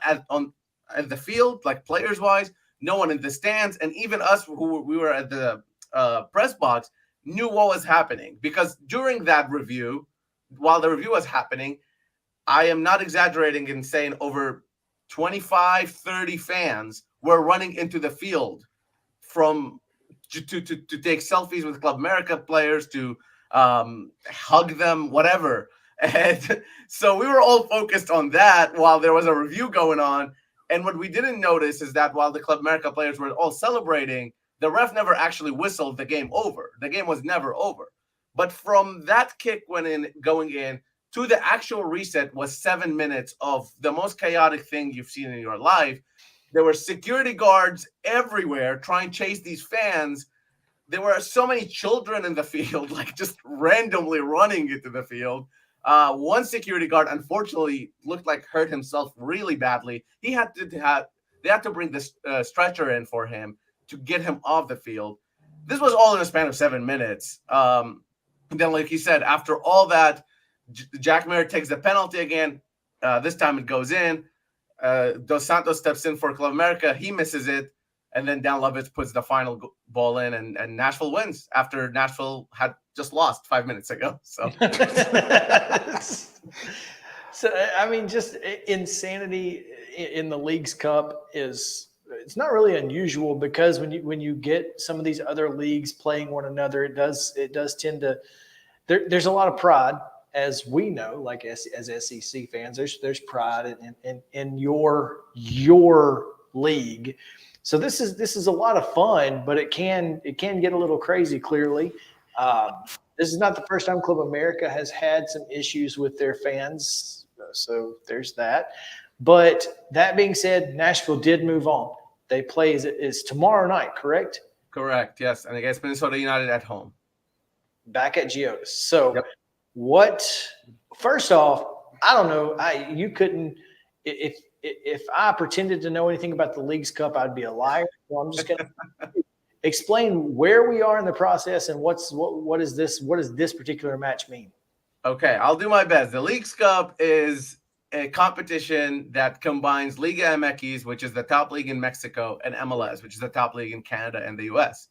at the field, like players-wise, no one in the stands, and even us who we were at the press box, knew what was happening. Because during that review, while the review was happening, I am not exaggerating in saying over 25, 30 fans were running into the field to take selfies with Club America players, to hug them, whatever. And so we were all focused on that while there was a review going on. And what we didn't notice is that while the Club America players were all celebrating, the ref never actually whistled the game over. The game was never over. But from that kick going in to the actual reset was 7 minutes of the most chaotic thing you've seen in your life. There were security guards everywhere trying to chase these fans. There were so many children in the field, like just randomly running into the field. One security guard, unfortunately, looked like hurt himself really badly. They had to bring this stretcher in for him to get him off the field. This was all in a span of 7 minutes. And then, like you said, after all that, Jack Merritt takes the penalty again. This time it goes in. Dos Santos steps in for Club America. He misses it. And then Dan Lovitz puts the final ball in, and Nashville wins after Nashville had just lost 5 minutes ago. So, so I mean, just insanity in the Leagues Cup it's not really unusual because when you get some of these other leagues playing one another, it does tend to there's a lot of pride, as we know, like as SEC fans, there's pride in your league. So this is a lot of fun, but it can get a little crazy. Clearly, this is not the first time Club America has had some issues with their fans. So there's that. But that being said, Nashville did move on. They play is tomorrow night, correct? Correct. Yes, and against Minnesota United at home, back at Geodis. So what? First off, I don't know. You couldn't if I pretended to know anything about the Leagues Cup, I'd be a liar. So I'm just going to explain where we are in the process and what does this particular match mean? Okay, I'll do my best. The Leagues Cup is a competition that combines Liga MX, which is the top league in Mexico, and MLS, which is the top league in Canada and the US.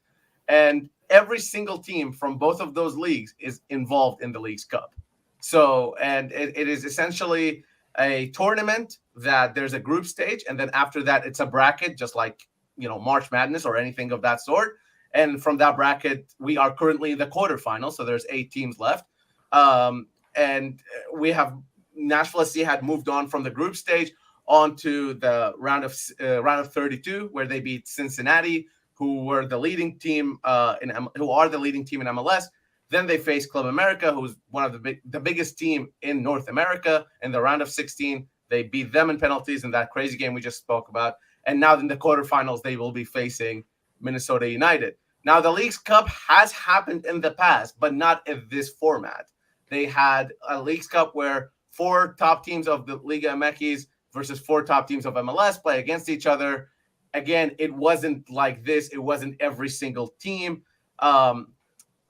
And every single team from both of those leagues is involved in the Leagues Cup. So, and it is essentially a tournament that there's a group stage, and then after that, it's a bracket, just like, March Madness or anything of that sort. And from that bracket, we are currently in the quarterfinals, so there's 8 teams left. And we have Nashville SC had moved on from the group stage onto the round of 32, where they beat Cincinnati, who were the leading team who are the leading team in MLS. Then they faced Club America, who's one of the biggest team in North America, in the round of 16. They beat them in penalties in that crazy game we just spoke about. And now in the quarterfinals, they will be facing Minnesota United. Now, the Leagues Cup has happened in the past, but not in this format. They had a Leagues Cup where 4 top teams of the Liga MX versus 4 top teams of MLS play against each other. Again, it wasn't like this. It wasn't every single team.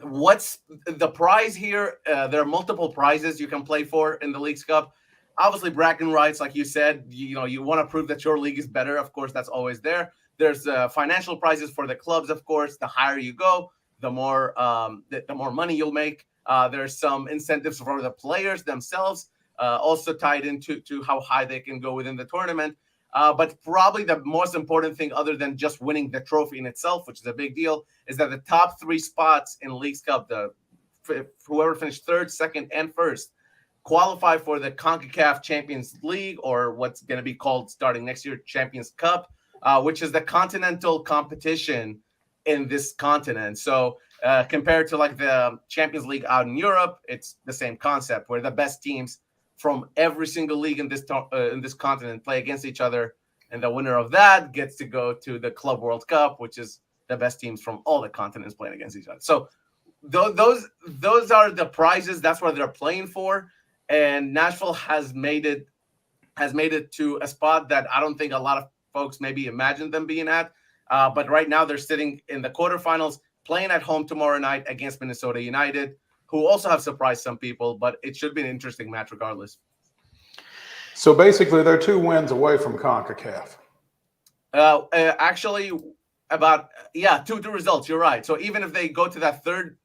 What's the prize here? There are multiple prizes you can play for in the Leagues Cup. Obviously, bragging rights, like you said, you want to prove that your league is better. Of course, that's always there. There's financial prizes for the clubs, of course. The higher you go, the more money you'll make. There's some incentives for the players themselves, also tied into how high they can go within the tournament. But probably the most important thing, other than just winning the trophy in itself, which is a big deal, is that the top 3 spots in Leagues Cup, whoever finished 3rd, 2nd, and 1st, qualify for the CONCACAF Champions League, or what's going to be called starting next year Champions Cup, which is the continental competition in this continent. So compared to like the Champions League out in Europe, it's the same concept where the best teams from every single league in this continent play against each other, and the winner of that gets to go to the Club World Cup, which is the best teams from all the continents playing against each other. So those are the prizes. That's what they're playing for. And Nashville has made it to a spot that I don't think a lot of folks maybe imagined them being at. But right now they're sitting in the quarterfinals, playing at home tomorrow night against Minnesota United, who also have surprised some people, but it should be an interesting match regardless. So basically, they're 2 wins away from CONCACAF. Actually, about 2 results. You're right. So even if they go to that third,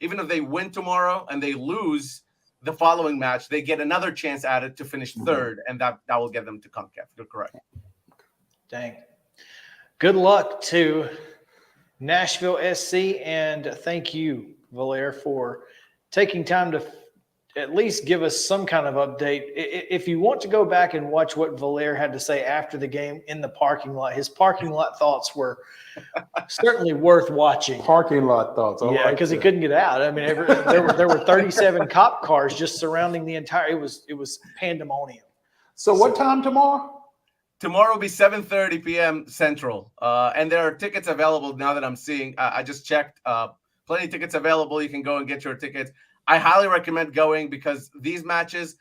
even if they win tomorrow and they lose the following match, they get another chance at it to finish 3rd, and that will get them to CONCACAF. You're correct. Dang. Good luck to Nashville SC, and thank you, Valer, for taking time to at least give us some kind of update. If you want to go back and watch what Valer had to say after the game in the parking lot, his parking lot thoughts were certainly worth watching. Parking lot thoughts. Yeah, because he couldn't get out. I mean, there were 37 cop cars just surrounding the entire. It was pandemonium. So what time tomorrow? Tomorrow will be 7:30 p.m. Central, and there are tickets available now that I'm seeing. I just checked. Plenty of tickets available. You can go and get your tickets. I highly recommend going because these matches,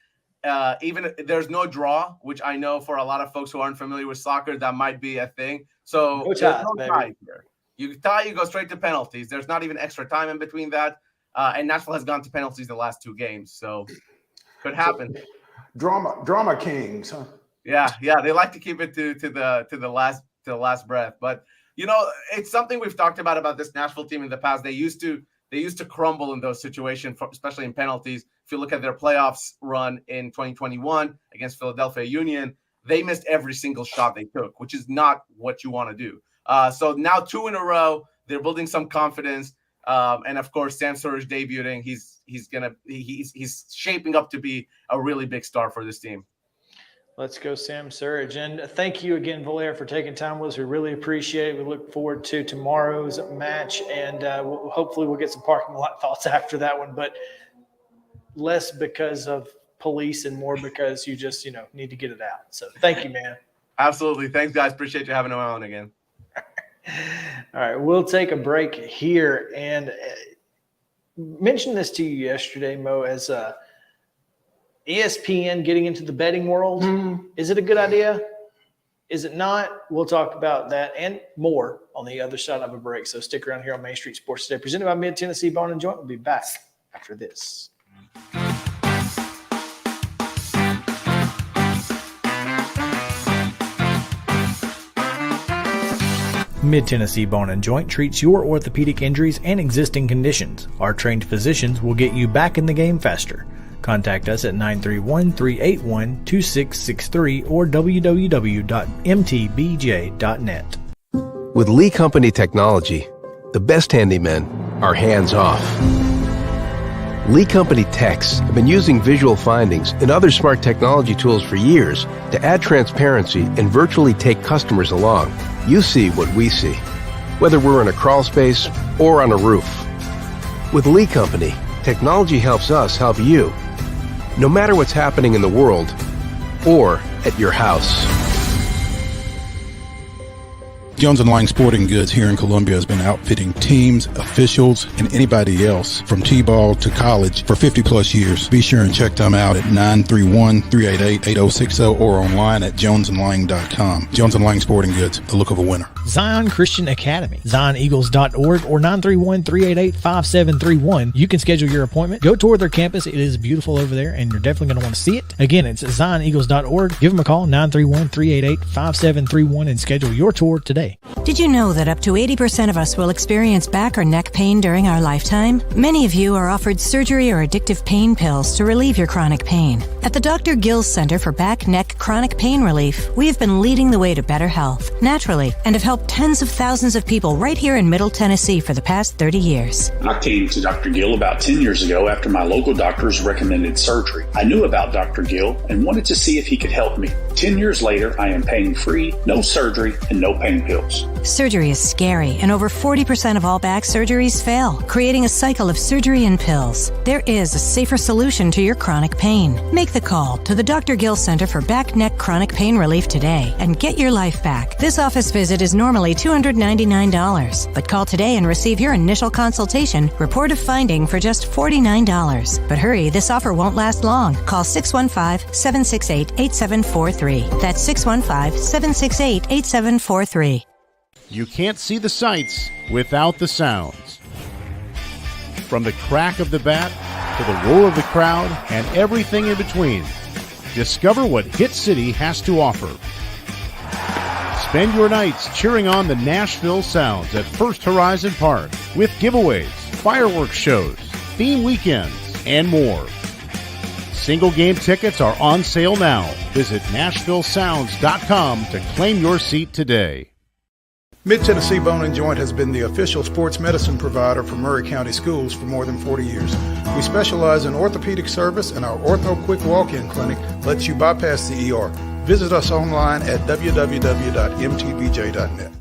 even there's no draw, which I know for a lot of folks who aren't familiar with soccer, that might be a thing. So no tie here. You tie, you go straight to penalties. There's not even extra time in between that. And Nashville has gone to penalties the last 2 games, so could happen. Drama kings, huh? Yeah. They like to keep it to the last breath, but it's something we've talked about this Nashville team in the past. They used to They used to crumble in those situations, especially in penalties. If you look at their playoffs run in 2021 against Philadelphia Union, they missed every single shot they took, which is not what you want to do. So now 2 in a row, they're building some confidence. And of course, Sam Surridge debuting. He's shaping up to be a really big star for this team. Let's go, Sam Surridge. And thank you again, Valera, for taking time with us. We really appreciate it. We look forward to tomorrow's match, and hopefully we'll get some parking lot thoughts after that one, but less because of police and more because you just, need to get it out. So thank you, man. Absolutely. Thanks, guys. Appreciate you having me on again. All right, we'll take a break here and mentioned this to you yesterday, Mo, as ESPN getting into the betting world. Is it a good idea? Is it not? We'll talk about that and more on the other side of a break. So stick around here on Main Street Sports Today, presented by Mid-Tennessee Bone and Joint. We'll be back after this. Mid-Tennessee Bone and Joint treats your orthopedic injuries and existing conditions. Our trained physicians will get you back in the game faster. Contact us at 931-381-2663 or www.mtbj.net. With Lee Company technology, the best handymen are hands-off. Lee Company techs have been using visual findings and other smart technology tools for years to add transparency and virtually take customers along. You see what we see, whether we're in a crawl space or on a roof. With Lee Company, technology helps us help you, no matter what's happening in the world or at your house. Jones & Lang Sporting Goods here in Columbia has been outfitting teams, officials, and anybody else from T-ball to college for 50-plus years. Be sure and check them out at 931-388-8060 or online at jonesandlang.com. Jones & Lang Sporting Goods, the look of a winner. Zion Christian Academy, zioneagles.org or 931-388-5731. You can schedule your appointment. Go tour their campus. It is beautiful over there, and you're definitely going to want to see it. Again, it's zioneagles.org. Give them a call, 931-388-5731, and schedule your tour today. Did you know that up to 80% of us will experience back or neck pain during our lifetime? Many of you are offered surgery or addictive pain pills to relieve your chronic pain. At the Dr. Gill Center for Back, Neck, Chronic Pain Relief, we have been leading the way to better health, naturally, and have helped tens of thousands of people right here in Middle Tennessee for the past 30 years. I came to Dr. Gill about 10 years ago after my local doctors recommended surgery. I knew about Dr. Gill and wanted to see if he could help me. 10 years later, I am pain free, no surgery, and no pain pills. Surgery is scary, and over 40% of all back surgeries fail, creating a cycle of surgery and pills. There is a safer solution to your chronic pain. Make the call to the Dr. Gill Center for Back, Neck, Chronic Pain Relief today and get your life back. This office visit is normally $299, but call today and receive your initial consultation, report of finding for just $49. But hurry, this offer won't last long. Call 615-768-8743. That's 615-768-8743. You can't see the sights without the sounds. From the crack of the bat to the roar of the crowd and everything in between, discover what Hit City has to offer. Spend your nights cheering on the Nashville Sounds at First Horizon Park with giveaways, fireworks shows, theme weekends, and more. Single game tickets are on sale now. Visit NashvilleSounds.com to claim your seat today. Mid-Tennessee Bone and Joint has been the official sports medicine provider for Murray County Schools for more than 40 years. We specialize in orthopedic service, and our Ortho Quick Walk-In Clinic lets you bypass the ER. Visit us online at www.mtbj.net.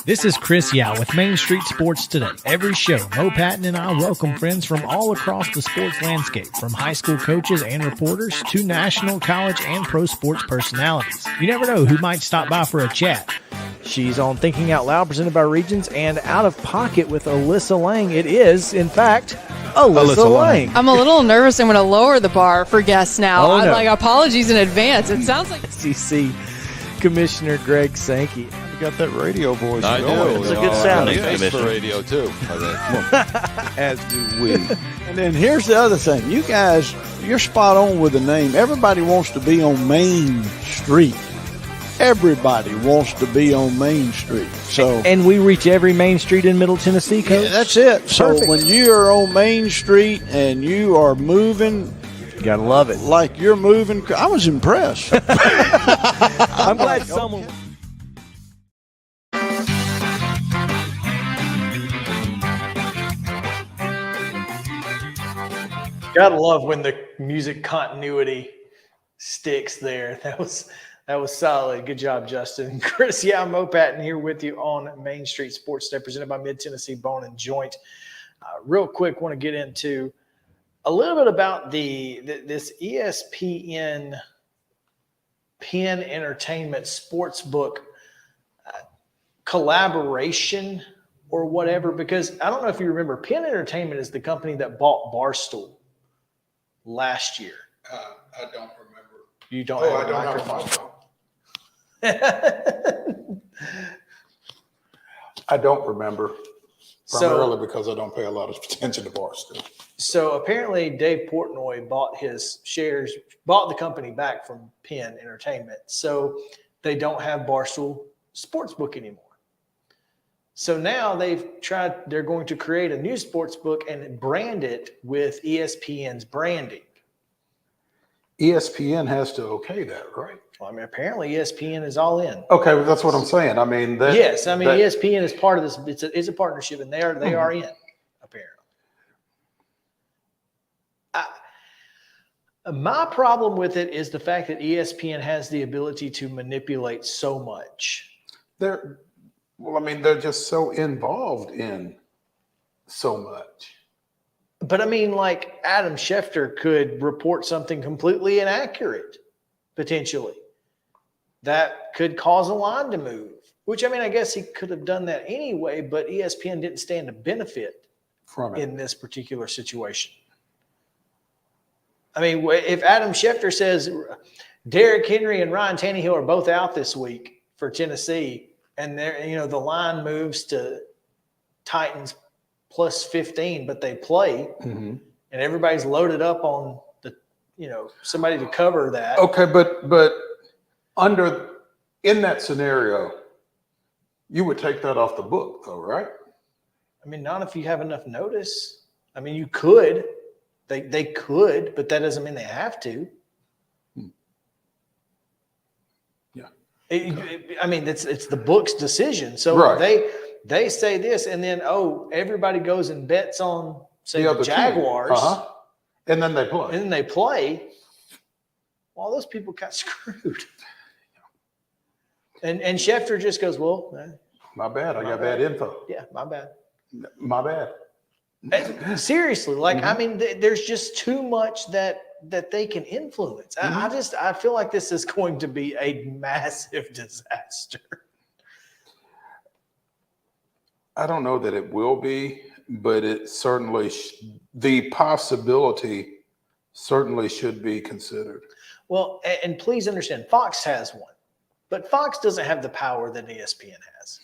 This is Chris Yao with Main Street Sports Today. Every show, Mo Patton and I welcome friends from all across the sports landscape, from high school coaches and reporters to national, college, and pro sports personalities. You never know who might stop by for a chat. She's on Thinking Out Loud, presented by Regions, and Out of Pocket with Alyssa Lang. It is, in fact, Alyssa Lang. I'm a little nervous. I'm going to lower the bar for guests now. Oh, no. Apologies in advance. It sounds like SEC Commissioner Greg Sankey. You got that radio voice. I do. It's a good sound. Thanks for radio too. As do we. And then here's the other thing. You guys, you're spot on with the name. Everybody wants to be on Main Street. everybody wants to be on Main Street. So, And we reach every main street in Middle Tennessee, Coach? yeah, that's it. So Perfect. when you are on Main Street and you are moving, You gotta love it. like you're moving, I was impressed. I'm glad someone. Gotta love when the music continuity sticks there. That was solid. Good job, Justin. Chris, Mopatin here with you on Main Street Sports Day, presented by Mid-Tennessee Bone and Joint. Real quick, want to get into a little bit about this ESPN Penn Entertainment Sportsbook collaboration or whatever, because I don't know if you remember, Penn Entertainment is the company that bought Barstool last year. I don't remember. You don't Oh, have I a don't microphone. I don't remember. So- Primarily because I don't pay a lot of attention to Barstool. So apparently Dave Portnoy bought the company back from Penn Entertainment. So they don't have Barstool Sportsbook anymore. So now they're going to create a new sportsbook and brand it with ESPN's branding. ESPN has to okay that, right? Well, I mean, apparently ESPN is all in. Okay, well, that's what I'm saying. I mean, ESPN is part of this. It's a partnership, and they are in, apparently. My problem with it is the fact that ESPN has the ability to manipulate so much. They're just so involved in so much. But I mean, like Adam Schefter could report something completely inaccurate, potentially. That could cause a line to move, which, I mean, I guess he could have done that anyway, but ESPN didn't stand to benefit from it in this particular situation. I mean, if Adam Schefter says Derrick Henry and Ryan Tannehill are both out this week for Tennessee, and the line moves to Titans plus 15, but they play, and everybody's loaded up on somebody to cover that. Okay, but in that scenario, you would take that off the book, though, right? I mean, not if you have enough notice. I mean, you could. They could, but that doesn't mean they have to. Yeah. I mean, it's the book's decision. So right. they say this, and then everybody goes and bets on say the other Jaguars, and then they play. And then they play. Well, those people got screwed. And Schefter just goes, well, my bad. I got bad info. Yeah, my bad. My bad. Seriously, I mean, there's just too much that they can influence. I feel like this is going to be a massive disaster. I don't know that it will be, but it certainly the possibility certainly should be considered. Well, and please understand, Fox has one, but Fox doesn't have the power that ESPN has.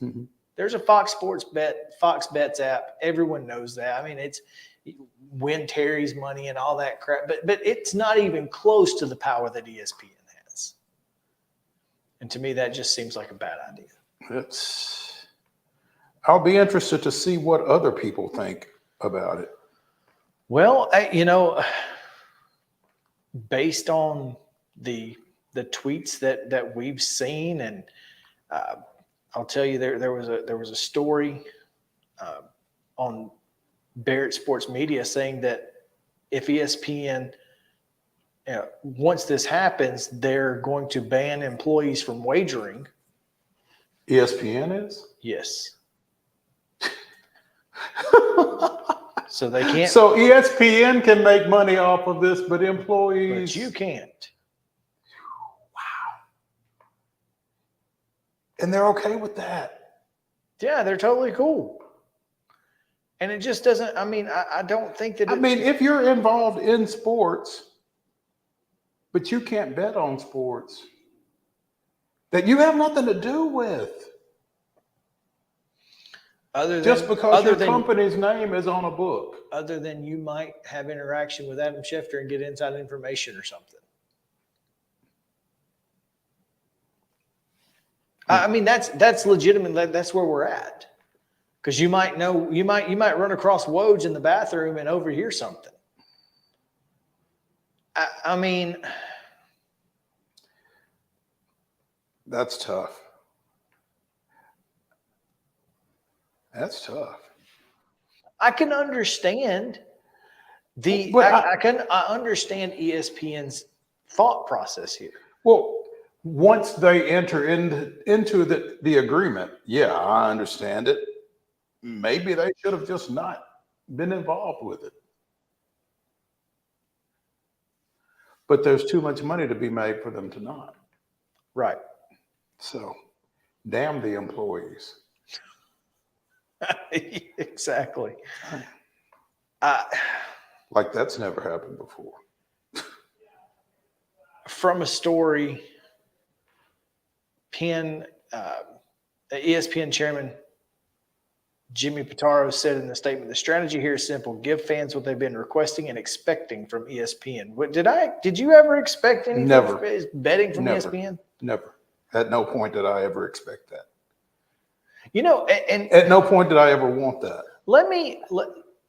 There's a Fox Bets app. Everyone knows that. I mean, it's win Terry's money and all that crap, but it's not even close to the power that ESPN has. And to me, that just seems like a bad idea. I'll be interested to see what other people think about it. Well, based on the tweets that we've seen, and I'll tell you, there was a story on Barrett Sports Media saying that if ESPN, once this happens, they're going to ban employees from wagering. ESPN is? Yes. So they can't. So ESPN can make money off of this, but employees. But you can't. Wow. And they're okay with that. Yeah, they're totally cool. And it just doesn't, I mean, I don't think that. I mean, if you're involved in sports, but you can't bet on sports that you have nothing to do with. Just because your company's name is on a book. Other than you might have interaction with Adam Schefter and get inside information or something. I mean, that's legitimate. That's where we're at. Because you might run across Woj in the bathroom and overhear something. I mean, that's tough. That's tough. I can understand I understand ESPN's thought process here. Well, once they enter into the agreement, yeah, I understand it. Maybe they should have just not been involved with it. But there's too much money to be made for them to not. Right. So, damn the employees. Exactly. Like that's never happened before. From a story, ESPN chairman Jimmy Pitaro said in the statement, "The strategy here is simple: give fans what they've been requesting and expecting from ESPN." Did you ever expect anything? Never. Betting from Never. ESPN? Never. At no point did I ever expect that. And at no point did I ever want that.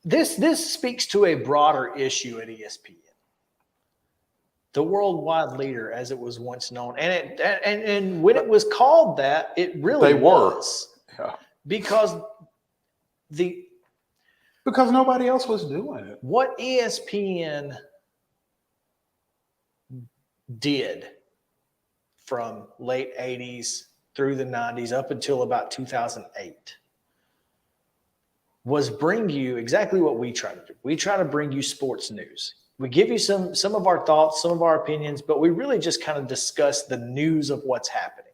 This speaks to a broader issue at ESPN. The worldwide leader, as it was once known, and when it was called that, it really was. Yeah. Because nobody else was doing it. What ESPN did from late 80s through the 90s up until about 2008 was bring you exactly what we try to do. We try to bring you sports news. We give you some of our thoughts, some of our opinions, but we really just kind of discuss the news of what's happening.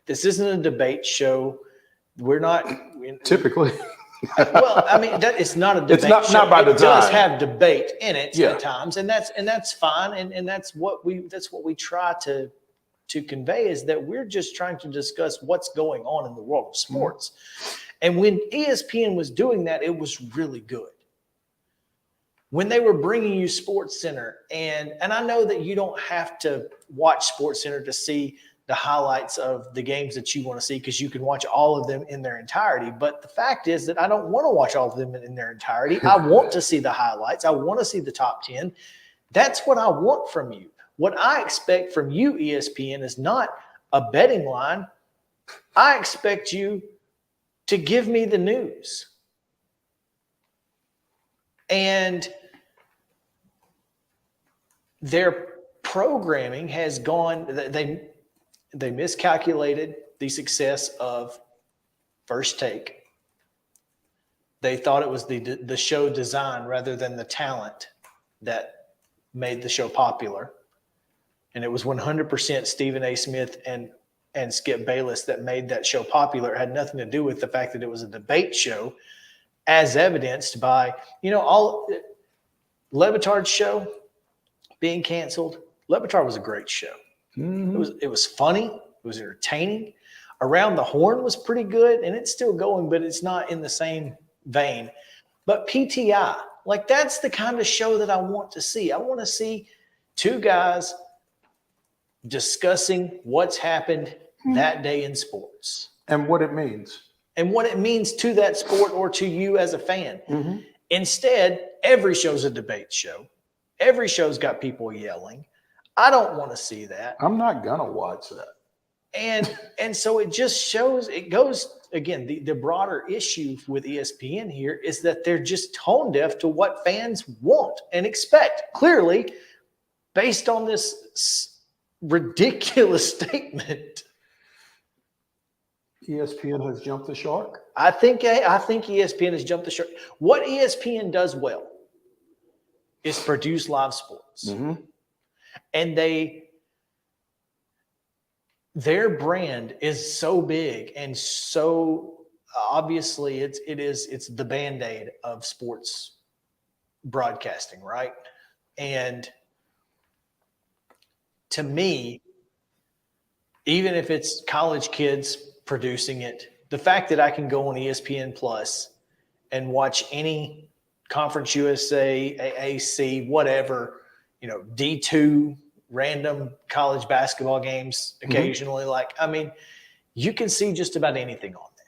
This isn't a debate show. We're not typically. Well, I mean, it's not a debate. It's not, show. not by the time. It does time. have debate in it Yeah. at times, and that's fine, and that's what we try to convey is that we're just trying to discuss what's going on in the world of sports. Mm-hmm. And when ESPN was doing that, it was really good. When they were bringing you SportsCenter, and I know that you don't have to watch SportsCenter to see the highlights of the games that you want to see because you can watch all of them in their entirety. But the fact is that I don't want to watch all of them in their entirety. I want to see the highlights. I want to see the top 10. That's what I want from you. What I expect from you, ESPN, is not a betting line. I expect you to give me the news. And their programming has gone, they miscalculated the success of First Take. They thought it was the show design rather than the talent that made the show popular. And it was 100% Stephen A. Smith and Skip Bayless that made that show popular. It had nothing to do with the fact that it was a debate show, as evidenced by, all Lebatard's show being canceled. Lebatard was a great show. Mm-hmm. It was funny. It was entertaining. Around the Horn was pretty good, and it's still going, but it's not in the same vein. But PTI, that's the kind of show that I want to see. I want to see two guys discussing what's happened that day in sports. And what it means. And what it means to that sport or to you as a fan. Mm-hmm. Instead, every show's a debate show. Every show's got people yelling. I don't want to see that. I'm not going to watch that. And so it just shows, it goes, again, the broader issue with ESPN here is that they're just tone deaf to what fans want and expect. Clearly, based on this ridiculous statement. ESPN has jumped the shark? I think ESPN has jumped the shark. What ESPN does well is produce live sports. Mm-hmm. And their brand is so big and so obviously it's the Band-Aid of sports broadcasting, right? And to me, even if it's college kids producing it, the fact that I can go on ESPN Plus and watch any Conference USA, AAC, whatever, D2 random college basketball games occasionally. Mm-hmm. you can see just about anything on there.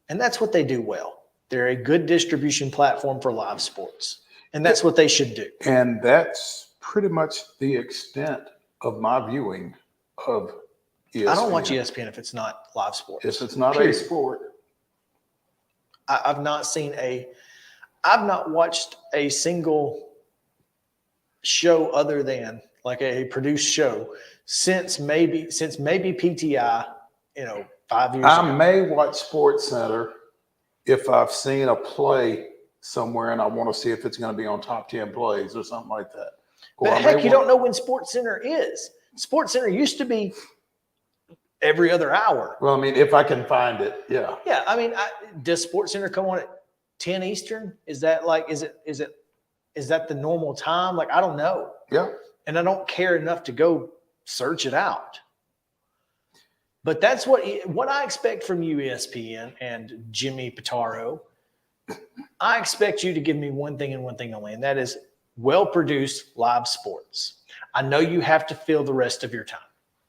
And that's what they do well. They're a good distribution platform for live sports. And that's what they should do. And that's pretty much the extent of my viewing of ESPN. I don't watch ESPN if it's not live sports. If it's not Period. a sport. I've not watched a single show other than like a produced show since maybe PTI, 5 years ago. I may watch Sports Center if I've seen a play somewhere and I want to see if it's going to be on top 10 plays or something like that. But heck, you don't know when Sports Center is. Sports Center used to be every other hour. Well, I mean, if I can find it, yeah. Yeah, I mean, does Sports Center come on at 10 Eastern? Is that is that the normal time? Like, I don't know. Yeah. And I don't care enough to go search it out. But that's what I expect from you, ESPN and Jimmy Pitaro. I expect you to give me one thing and one thing only, and that is well-produced live sports. I know you have to fill the rest of your time.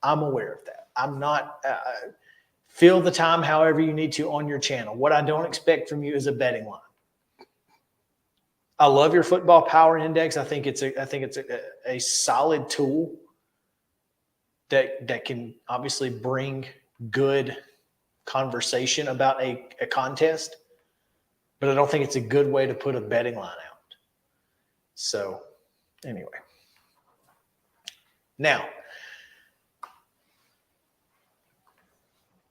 I'm aware of that. I'm not fill the time however you need to on your channel. What I don't expect from you is a betting line. I love your football power index. I think it's a solid tool that can obviously bring good conversation about a contest, but I don't think it's a good way to put a betting line out. So anyway, now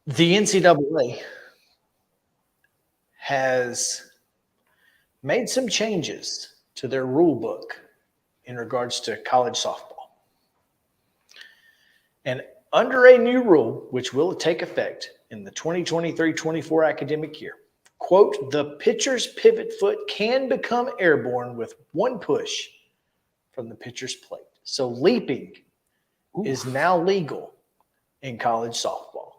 the NCAA has made some changes to their rule book in regards to college softball. And under a new rule, which will take effect in the 2023-24 academic year, quote, the pitcher's pivot foot can become airborne with one push from the pitcher's plate. So leaping is now legal in college softball.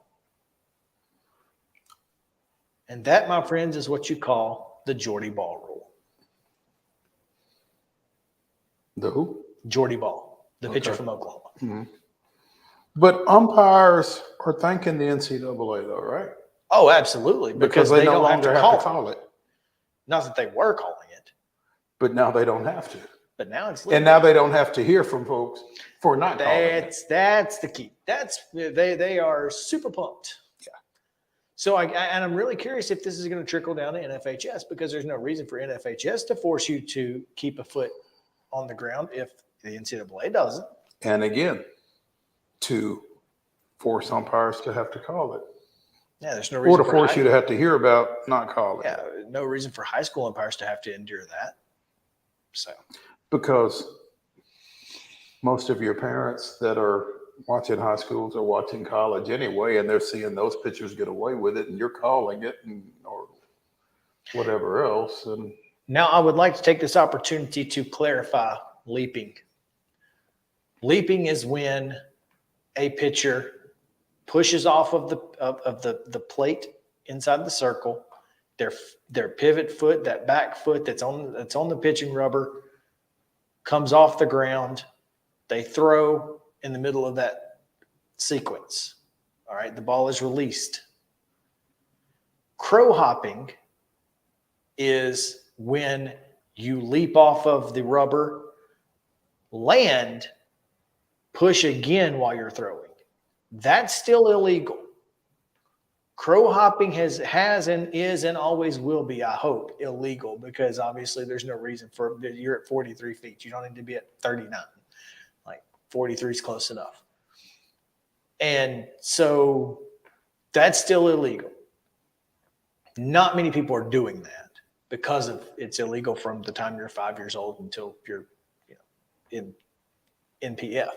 And that, my friends, is what you call the Jordy Ball rule. The who? Jordy Ball, the pitcher from Oklahoma. Mm-hmm. But umpires are thanking the NCAA, though, right? Oh, absolutely. Because they no longer have to call it. Not that they were calling it. But now they don't have to. But now it's legal. And now they don't have to hear from folks for not calling it. That's the key. They are super pumped. Yeah. So I'm really curious if this is going to trickle down to NFHS, because there's no reason for NFHS to force you to keep a foot on the ground if the NCAA doesn't. And again, to force umpires to have to call it. Yeah, there's no reason. Or to force you to have to hear about not calling. Yeah, no reason for high school umpires to have to endure that. So, because most of your parents that are watching high schools are watching college anyway, and they're seeing those pitchers get away with it, and you're calling it, or whatever else. And now I would like to take this opportunity to clarify leaping. Leaping is when a pitcher pushes off of the plate inside the circle, their pivot foot, that back foot that's on the pitching rubber, comes off the ground. They throw in the middle of that sequence. All right, the ball is released. Crow hopping is when you leap off of the rubber, land, push again while you're throwing. That's still illegal. Crow hopping has and is and always will be, I hope, illegal, because obviously there's no reason for you're at 43 feet. You don't need to be at 39. Like 43 is close enough. And so that's still illegal. Not many people are doing that because of it's illegal from the time you're 5 years old until you're in NPF.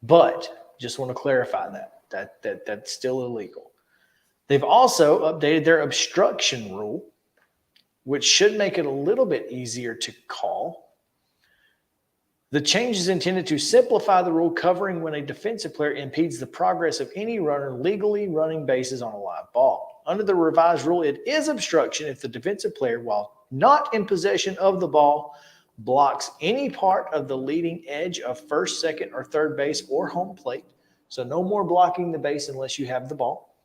But just want to clarify that's still illegal. They've also updated their obstruction rule, which should make it a little bit easier to call. The change is intended to simplify the rule covering when a defensive player impedes the progress of any runner legally running bases on a live ball. Under the revised rule, it is obstruction if the defensive player, while not in possession of the ball, blocks any part of the leading edge of first, second, or third base or home plate, So no more blocking the base unless you have the ball,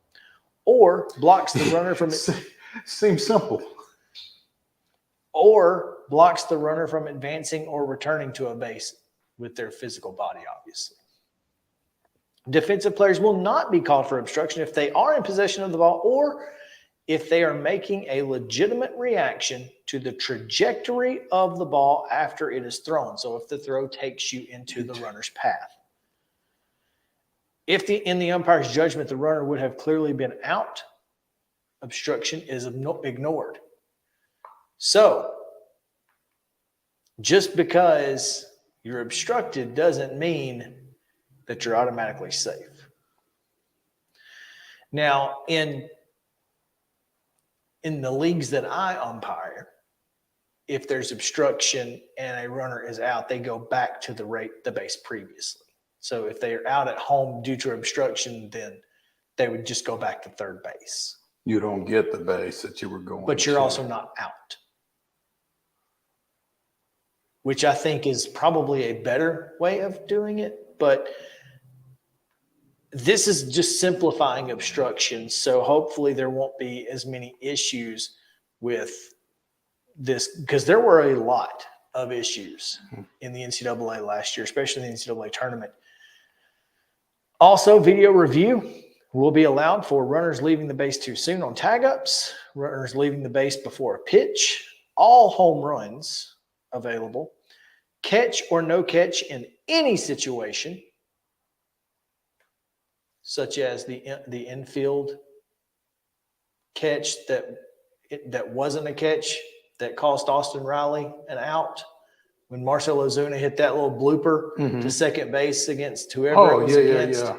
or blocks the runner from Seems simple. or blocks the runner from advancing or returning to a base with their physical body, obviously. Defensive players will not be called for obstruction if they are in possession of the ball or if they are making a legitimate reaction to the trajectory of the ball after it is thrown. So if the throw takes you into the runner's path. If in the umpire's judgment the runner would have clearly been out, obstruction is ignored. So just because you're obstructed doesn't mean that you're automatically safe. Now, in the leagues that I umpire, if there's obstruction and a runner is out, they go back to the base previously. So if they are out at home due to obstruction, then they would just go back to third base. You don't get the base that you were going But you're to. also not out, which I think is probably a better way of doing it. But this is just simplifying obstruction. So hopefully there won't be as many issues with this, because there were a lot of issues in the NCAA last year, especially in the NCAA tournament. Also, video review will be allowed for runners leaving the base too soon on tag-ups, runners leaving the base before a pitch, all home runs available, catch or no catch in any situation, such as the infield catch that wasn't a catch that cost Austin Riley an out when Marcell Ozuna hit that little blooper to second base against whoever it was against. Yeah.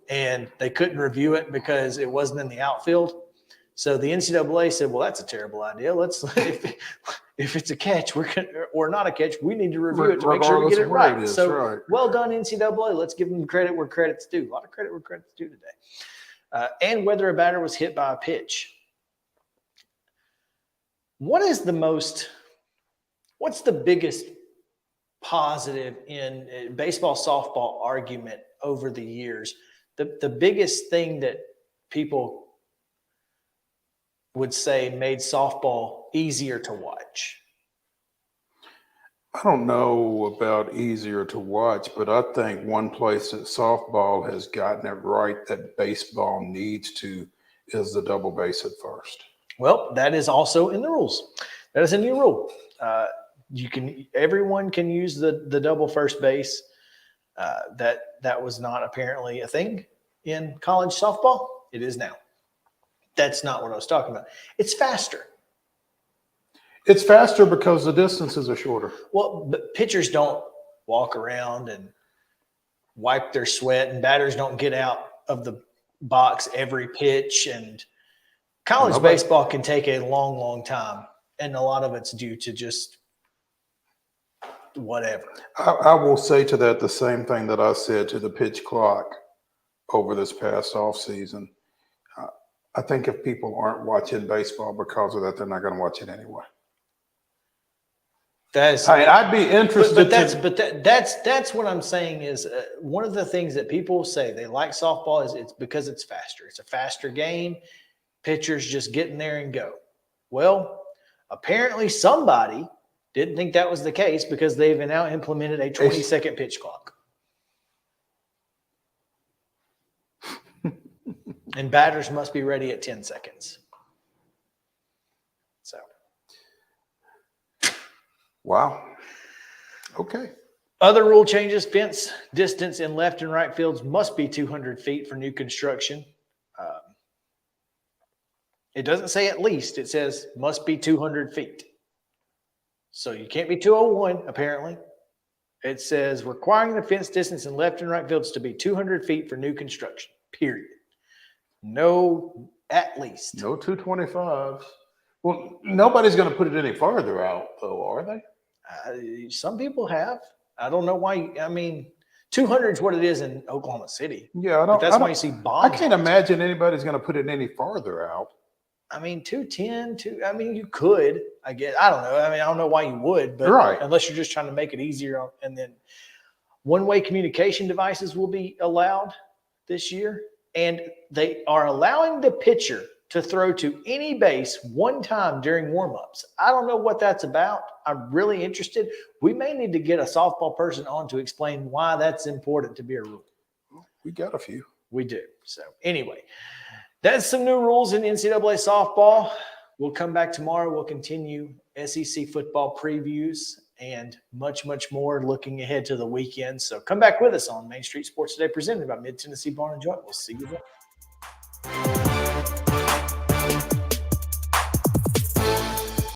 And they couldn't review it because it wasn't in the outfield. So the NCAA said, well, that's a terrible idea. Let's if it's a catch, or not a catch, we need to review it to make sure we get it right. So well done, NCAA. Let's give them credit where credit's due. A lot of credit where credit's due today. And whether a batter was hit by a pitch. What's the biggest positive in baseball, softball argument over the years? The biggest thing that people would say made softball easier to watch? I don't know about easier to watch, but I think one place that softball has gotten it right that baseball needs to is the double base at first. Well, that is also in the rules. That is a new rule. Everyone can use the double first base. That was not apparently a thing in college softball. It is now. That's not what I was talking about. It's faster. It's faster because the distances are shorter. Well, but pitchers don't walk around and wipe their sweat, and batters don't get out of the box every pitch. And college baseball can take a long, long time, and a lot of it's due to just whatever. I will say to that the same thing that I said to the pitch clock over this past offseason. I think if people aren't watching baseball because of that, they're not going to watch it anyway. I'd be interested. That's what I'm saying is one of the things that people say they like softball is it's because it's faster. It's a faster game. Pitchers just get in there and go. Well, apparently somebody didn't think that was the case because they've now implemented a 20-second pitch clock. And batters must be ready at 10 seconds. So. Wow. Okay. Other rule changes: fence distance in left and right fields must be 200 feet for new construction. It doesn't say at least. It says must be 200 feet. So you can't be 201, apparently. It says requiring the fence distance in left and right fields to be 200 feet for new construction, period. No, at least. No 225s. Well, nobody's going to put it any farther out, though, are they? Some people have. I don't know why. 200 is what it is in Oklahoma City. Yeah, that's why you see bonds. I can't imagine anybody's going to put it any farther out. 210, you could, I guess. I don't know. I don't know why you would, but right. Unless you're just trying to make it easier. And then one-way communication devices will be allowed. this year, and they are allowing the pitcher to throw to any base one time during warmups. I don't know what that's about. I'm really interested. We may need to get a softball person on to explain why that's important to be a rule. We got a few. We do. So anyway, that's some new rules in NCAA softball. We'll come back tomorrow. We'll continue SEC football previews and much, much more looking ahead to the weekend. So come back with us on Main Street Sports Today, presented by Mid-Tennessee Bar and Joint. We'll see you then.